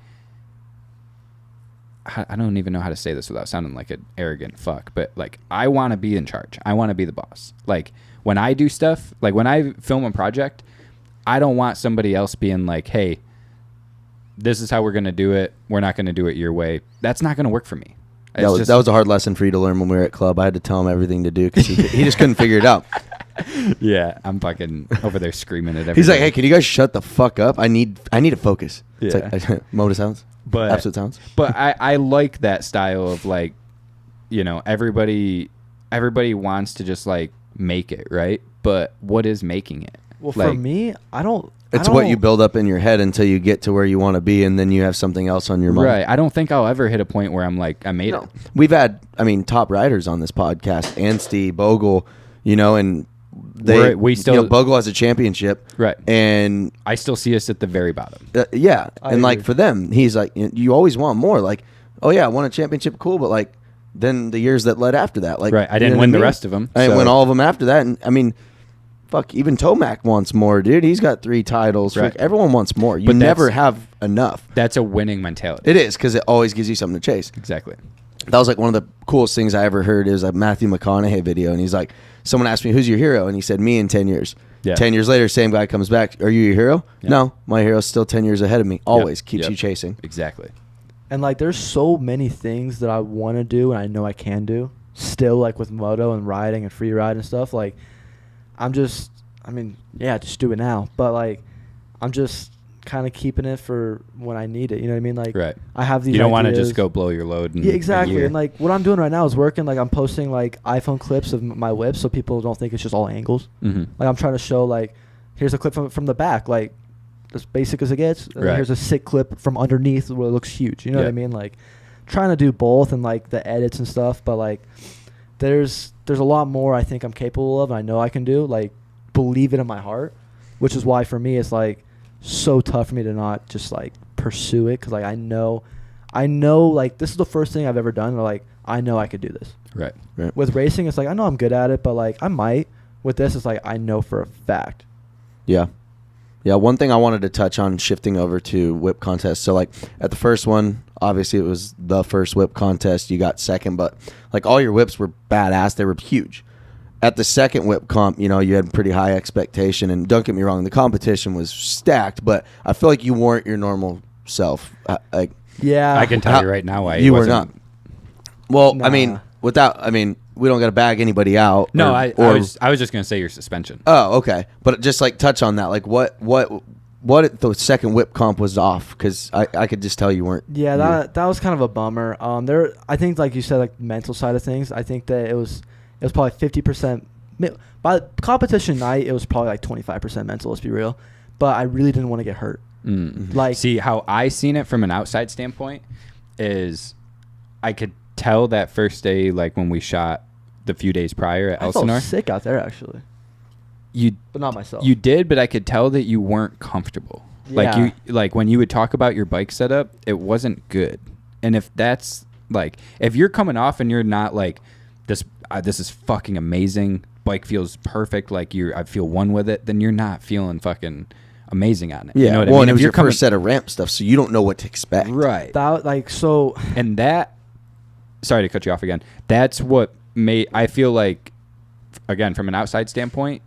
I don't even know how to say this without sounding like an arrogant fuck, but like I want to be in charge. I want to be the boss. Like when I do stuff, like when I film a project, I don't want somebody else being like, "Hey, this is how we're going to do it. We're not going to do it your way." That's not going to work for me. That was a hard lesson for you to learn when we were at club. I had to tell him everything to do because he just couldn't figure it out. Yeah, I'm fucking over there screaming at everybody. He's like, "Hey, can you guys shut the fuck up? I need to focus." It's Yeah. like motor sounds, But absolute sounds. But I like that style of like, everybody wants to just like make it, right? But what is making it? Well, Like, for me, I don't. It's what you build up in your head until you get to where you want to be, and then you have something else on your mind. right. I don't think I'll ever hit a point where I'm like, I made it. We've had, top riders on this podcast, Anstey, Bogle, and We still- Bogle has a championship, Right. and I still see us at the very bottom. yeah, I and like agree. for them, he's like, you always want more. Like, oh yeah, I won a championship, cool, but like then the years that led after that, like, Right. I you didn't know what win the mean? rest of them. I didn't so- win all of them after that, and fuck, even Tomac wants more, dude. He's got 3 titles. Right. Frick, everyone wants more. You But never that's- have enough. That's a winning mentality. It is because it always gives you something to chase. Exactly. That was like one of the coolest things I ever heard. It was a Matthew McConaughey video, and he's like, someone asked me, "Who's your hero?" And he said, "Me in 10 years." Yeah. 10 years later, same guy comes back. "Are you your hero?" Yeah. No, my hero's still 10 years ahead of me. Always keeps Yep. you chasing. Exactly. And like, there's so many things that I want to do, and I know I can do still, like with moto and riding and free ride and stuff. Like, just do it now. But like, I'm just kind of keeping it for when I need it. You know what I mean? Like, Right. I have these. You don't want to ideas. just go blow your load. In Yeah, a exactly. year. And like, what I'm doing right now is working. Like, I'm posting like iPhone clips of my whips, so people don't think it's just all angles. Mhm. Like, I'm trying to show like, here's a clip from the back, like as basic as it gets. And Right. here's a sick clip from underneath where it looks huge. You know what I Yeah. mean? Like, trying to do both and like the edits and stuff. But like, there's a lot more I think I'm capable of. And I know I can do. Like, believe it in my heart, which is why for me it's like so tough for me to not just like pursue it, because like I know like this is the first thing I've ever done where like I know I could do this. Right. With racing, it's like I know I'm good at it, but like I might. With this, it's like I know for a fact. Yeah. Yeah, one thing I wanted to touch on shifting over to whip contests. So, like, at the first one, obviously it was the first whip contest. You got second, but, like, all your whips were badass. They were huge. At the second whip comp, you had pretty high expectation. And don't get me wrong, the competition was stacked, but I feel like you weren't your normal self. Yeah, I can tell you right now why you it were not. wasn't. Well, Nah. we don't got to bag anybody out. No, or- I or- was just gonna say your suspension. Oh, okay. But just like touch on that, like what the second whip comp was off, because I could just tell you weren't. Yeah, that was kind of a bummer. I think like you said, like mental side of things. I think that it was probably 50%. By competition night, it was probably like 25% mental. Let's be real. But I really didn't want to get hurt. Like, See, how I seen it from an outside standpoint is I could tell that first day, like when we shot the few days prior at I Elsinore, felt sick out there actually, but not myself. you did, but I could tell that you weren't comfortable. Yeah. Like when you would talk about your bike setup, it wasn't good. And if that's like, if you're coming off and you're not like this is fucking amazing, bike feels perfect, like I feel one with it, then you're not feeling fucking amazing on it. Yeah. You know what Well, I mean? and it If was you're your coming, first set of ramp stuff, so you don't know what to expect. right? that like so. And that, sorry to cut you off again. That's what made, I feel like, again, from an outside standpoint,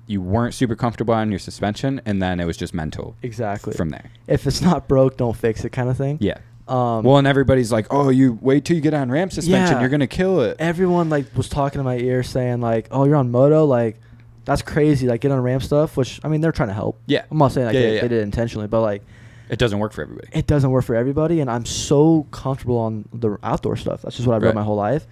you weren't super comfortable on your suspension, and then it was just mental Exactly. from there. If it's not broke, don't fix it, kind of thing. Yeah. Well, and everybody's like, "Oh, you wait till you get on ramp suspension, Yeah. you're gonna kill it." everyone like was talking in my ear saying like, "Oh, you're on moto, like that's crazy. Like get on ramp stuff." Which I mean, they're trying to help. Yeah. I'm not saying like Yeah, they yeah. did it intentionally, but like It doesn't work for everybody. it doesn't work for everybody. And I'm so comfortable on the outdoor stuff. That's just what I've Right. rode my whole life.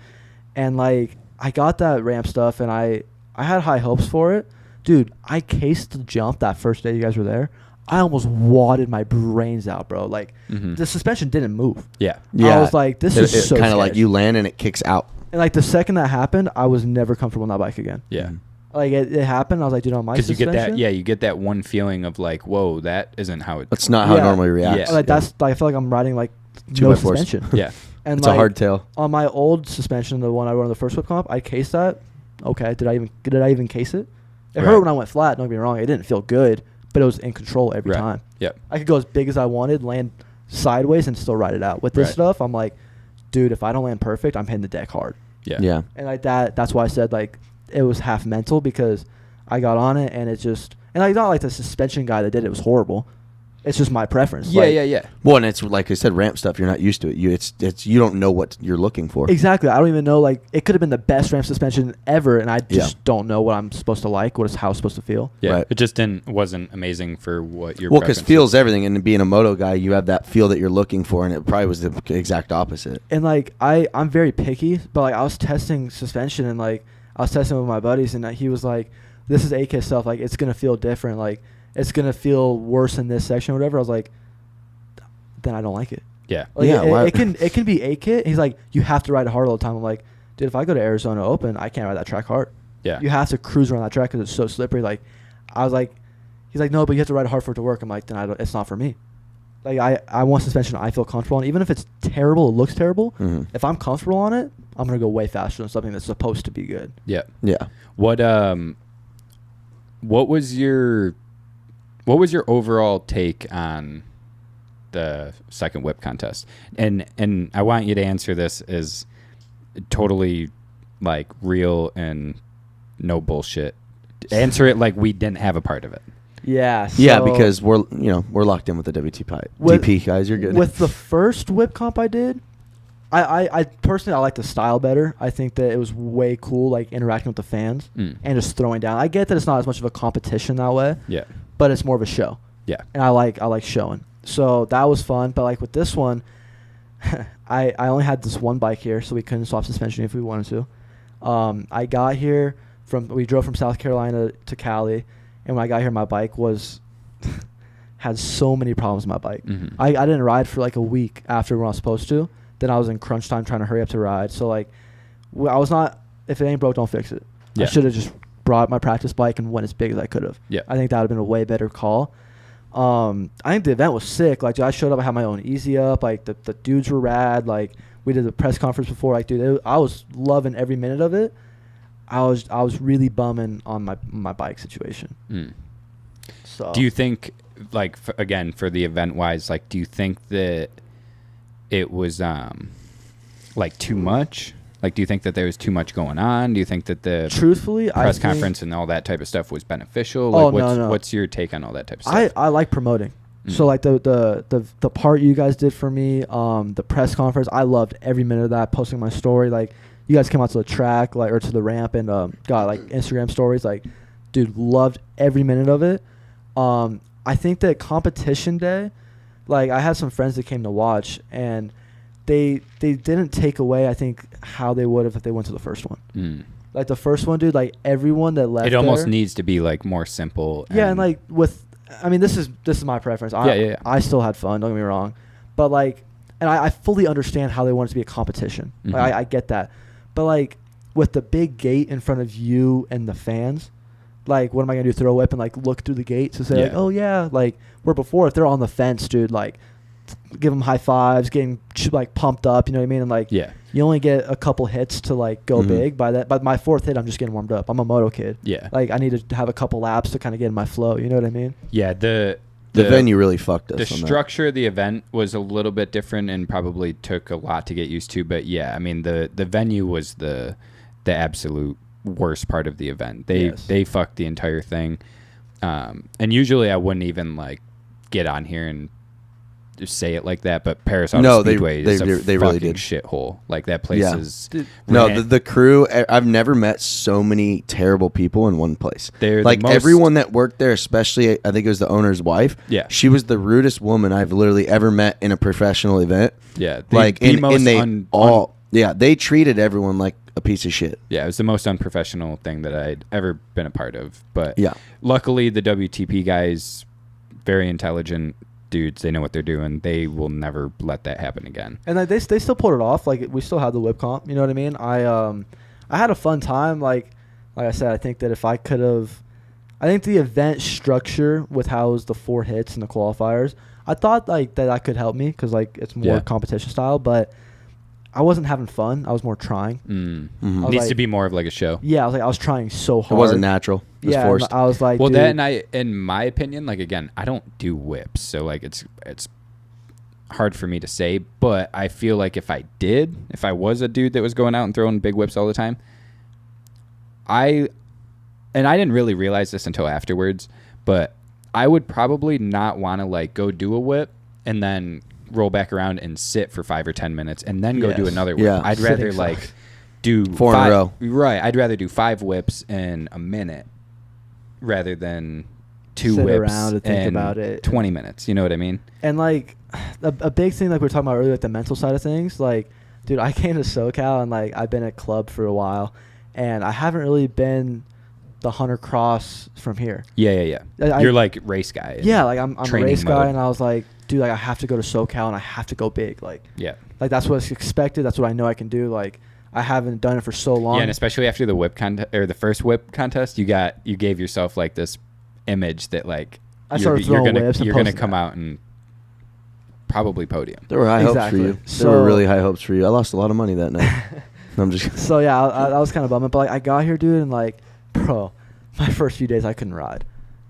And like I got that ramp stuff, and I had high hopes for it, dude. I cased the jump that first day you guys were there. I almost wadded my brains out, bro. Like Mhm. the suspension didn't move. Yeah. I was like, this is so kind of like sketch. you land and it kicks out. And like the second that happened, I was never comfortable on that bike again. Yeah. Like it happened. I was like, dude, on my Because you suspension. get that, you get that one feeling of like, whoa, that isn't how it. That's not how it Yeah. normally reacts. Yeah. Like that's like, I feel like I'm riding like 2 no by 4s. suspension. Yeah, And It's like, a hardtail. on my old suspension, the one I rode on the first whip comp, I cased that. Okay, did I even case it? It Right. hurt when I went flat. Don't get me wrong. It didn't feel good, but it was in control every Right. time. Yep. I could go as big as I wanted, land sideways, and still ride it out. With this Right. stuff, I'm like, dude, if I don't land perfect, I'm hitting the deck hard. Yeah. Yeah. And like that, that's why I said like it was half mental, because I got on it and it just, and I not like the suspension guy that did it was horrible. It's just my preference. Yeah, Like, yeah. Well, and it's like I said, ramp stuff. You're not used to it. You don't know what you're looking for. Exactly. I don't even know. Like, it could have been the best ramp suspension ever, and I just Yeah. don't know what I'm supposed to like. How it's supposed to feel. Yeah, Right. it just wasn't amazing for what your Well, because preference feel's is. everything, and being a moto guy, you have that feel that you're looking for, and it probably was the exact opposite. And like, I'm very picky, but like I was testing suspension, and like I was testing with my buddies, and he was like, "This is AK stuff. Like, it's gonna feel different. Like, it's gonna feel worse in this section or whatever." I was like, then I don't like it. Yeah. Like, Yeah, why- it can be a kit. He's like, you have to ride it hard all the time. I'm like, dude, if I go to Arizona Open, I can't ride that track hard. Yeah. You have to cruise around that track because it's so slippery. Like, I was like, he's like, no, but you have to ride it hard for it to work. I'm like, then it's not for me. Like, I want suspension I feel comfortable on. Even if it's terrible, it looks terrible. Mhm. If I'm comfortable on it, I'm gonna go way faster than something that's supposed to be good. Yeah. Yeah. What was your overall take on the second whip contest? And I want you to answer this as totally like real and no bullshit. Answer it like we didn't have a part of it. Yeah. Yeah, so because we're locked in with the WTP With- DP guys. You're good. with the first whip comp I did, I personally I like the style better. I think that it was way cool, like interacting with the fans Mm. and just throwing down. I get that it's not as much of a competition that way, Yeah. but it's more of a show. Yeah. And I like showing. So that was fun. But like with this one, I only had this one bike here, so we couldn't swap suspension if we wanted to. I got here we drove from South Carolina to Cali, and when I got here, my bike had so many problems with my bike. Mhm. I didn't ride for like a week after when I was supposed to. Then I was in crunch time trying to hurry up to ride. So like, I was not. If it ain't broke, don't fix it. Yeah. I should have just brought my practice bike and went as big as I could have. Yeah. I think that would have been a way better call. I think the event was sick. Like, dude, I showed up. I had my own easy up. Like the dudes were rad. Like we did the press conference before. Like, dude, I was loving every minute of it. I was really bumming on my bike situation. Mm. So Do you think, like, again, for the event wise, like, do you think that it was like too much? Like, do you think that there was too much going on? Do you think that the truthfully, press I think conference and all that type of stuff was beneficial? Oh, Like, no. what's your take on all that type of stuff? I like promoting. Mm. So like the part you guys did for me, the press conference, I loved every minute of that. Posting my story, like you guys came out to the track, like or to the ramp, and got like Instagram stories. Like, dude, loved every minute of it. I think that competition day, like I had some friends that came to watch, and they didn't take away, I think, how they would have if they went to the first one. Mm. Like the first one, dude, like everyone that left It almost there- needs to be like more simple. yeah, and like I mean, this is my preference. Yeah. I still had fun. Don't get me wrong, but like, and I fully understand how they want it to be a competition. Mhm. Like, I get that, but like with the big gate in front of you and the fans, like what am I gonna do? Throw a whip and like look through the gate to say like, Yeah. oh yeah, like where before if they're on the fence, dude, like give them high fives, getting like pumped up. You know what I mean? And like Yeah. you only get a couple hits to like go Mhm. big. By my fourth hit, I'm just getting warmed up. I'm a moto kid. Yeah. Like I need to have a couple laps to kind of get in my flow. You know what I mean? Yeah. The venue really fucked us. The on that. structure of the event was a little bit different and probably took a lot to get used to. But yeah, I mean the venue was the absolute worst part of the event. They fucked the entire thing. And usually I wouldn't even like get on here and just say it like that, but Paris Auto Speedway is a they really fucking did. shithole. Like that place Yeah. is No, ran- the crew. I've never met so many terrible people in one place. They're the like most- everyone that worked there, especially I think it was the owner's wife. Yeah. she was the rudest woman I've literally ever met in a professional event. yeah, Like the and most they they treated everyone like a piece of shit. yeah, it was the most unprofessional thing that I'd ever been a part of. But Yeah. luckily the WTP guys, very intelligent dudes, they know what they're doing. They will never let that happen again. And like, they still pulled it off. Like we still had the whip comp. You know what I mean? I had a fun time. Like Like I said, I think that if I could have, I think the event structure with how it was the 4 hits and the qualifiers, I thought like that could help me because like it's more competition style, but I wasn't having fun. I was more trying. Mm-hmm. Needs like, to be more of like a show. Yeah, I was trying so hard. It wasn't natural. It was forced. I was like, well, dude, that and in my opinion, like again, I don't do whips, so like it's hard for me to say, but I feel like if I was a dude that was going out and throwing big whips all the time, I didn't really realize this until afterwards, but I would probably not want to like go do a whip and then roll back around and sit for 5 or 10 minutes and then go do another whip. Yeah. I'd rather like do 4 in a row. Right. I'd rather do 5 whips in a minute rather than 2 sit whips around and think in about it. 20 minutes. You know what I mean? And like a big thing like we were talking about earlier, like the mental side of things, like, dude, I came to SoCal and like I've been at club for a while and I haven't really been the Hunter Cross from here. Yeah. You're like race guy. Yeah, like I'm a race guy mode. and I was like, dude, like I have to go to SoCal and I have to go big. Like, yeah. Like that's what's expected. That's what I know I can do. Like I haven't done it for so long. Yeah, and especially after the whip contest or the first whip contest, you gave yourself like this image that like you're gonna come out and probably podium. There were high hopes for you. There were really high hopes for you. I lost a lot of money that night. I'm just. So yeah, I was kind of bummed, but like I got here, dude, and like, bro, my first few days I couldn't ride.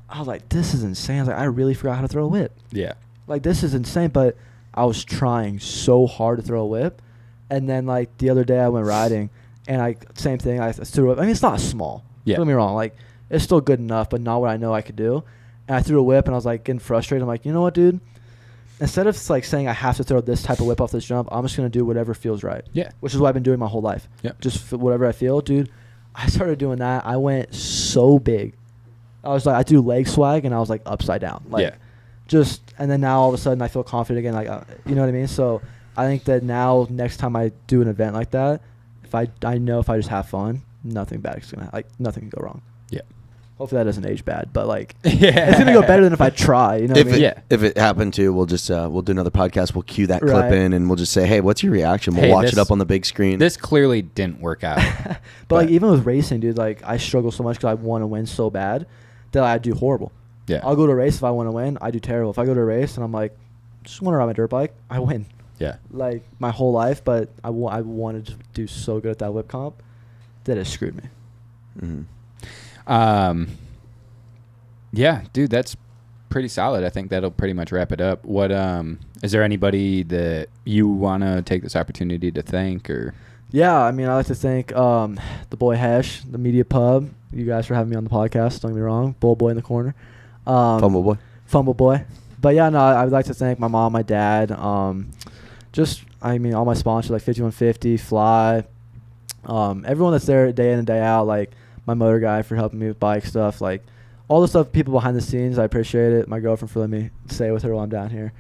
I was like, this is insane. I was like, I really forgot how to throw a whip. Yeah. Like this is insane, but I was trying so hard to throw a whip, and then like the other day I went riding, and same thing. I threw a whip. I mean, it's not small. Yeah. Don't get me wrong. Like it's still good enough, but not what I know I could do. And I threw a whip, and I was like getting frustrated. I'm like, you know what, dude? Instead of like saying I have to throw this type of whip off this jump, I'm just gonna do whatever feels right. Yeah. Which is what I've been doing my whole life. Yeah. Just whatever I feel, dude. I started doing that. I went so big. I was like, I do leg swag, and I was like upside down. Like, yeah. Just and then now all of a sudden I feel confident again. Like, you know what I mean? So I think that now next time I do an event like that, if I know if I just have fun, nothing bad is gonna nothing can go wrong. Yeah. Hopefully that doesn't age bad, but like yeah. it's gonna go better than if I try. You know what I mean? If it happened to, we'll just we'll do another podcast. We'll cue that clip in, and we'll just say, hey, what's your reaction? We'll watch it up on the big screen. This clearly didn't work out. but like even with racing, dude, like I struggle so much because I want to win so bad that I do horrible. Yeah. I'll go to a race if I want to win. I do terrible. If I go to a race and I'm like, just want to ride my dirt bike, I win. Yeah. Like my whole life, but I wanted to do so good at that whip comp that it screwed me. Mm-hmm. Yeah, dude, that's pretty solid. I think that'll pretty much wrap it up. What is there anybody that you want to take this opportunity to thank or? Yeah, I mean, I like to thank the boy Hesh, the Media Pub. You guys for having me on the podcast. Don't get me wrong. Bull Boy in the corner. Fumble Boy. But yeah, no, I would like to thank my mom, my dad. Just, I mean, all my sponsors like 5150, Fly. Everyone that's there day in and day out, like my motor guy for helping me with bike stuff, like all the stuff, people behind the scenes, I appreciate it. My girlfriend for letting me stay with her while I'm down here.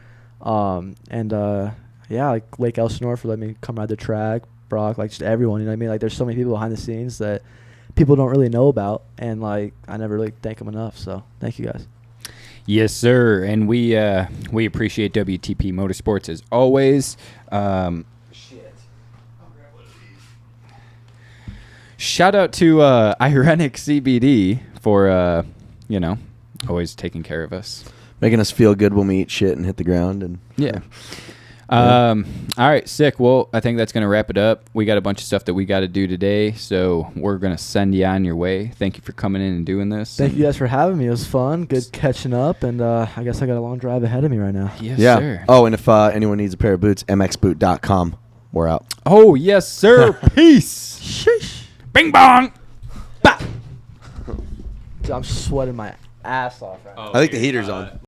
Yeah, like Lake Elsinore for letting me come ride the track. Brock, like just everyone, you know what I mean? Like there's so many people behind the scenes that people don't really know about, and like I never really thank them enough. So thank you guys. Yes, sir. And we appreciate WTP Motorsports as always. Shout out to Irenic CBD for always taking care of us, making us feel good when we eat shit and hit the ground. And yeah. All right, sick. Well, I think that's going to wrap it up. We got a bunch of stuff that we got to do today, so we're going to send you on your way. Thank you for coming in and doing this. Thank you guys for having me. It was fun. Good catching up, and I guess I got a long drive ahead of me right now. Yes, sir. Oh, and if anyone needs a pair of boots, mxboot.com. We're out. Oh, yes, sir. Peace. Sheesh. Bing bong. Bah. Dude, I'm sweating my ass off right now. I think the heater's on.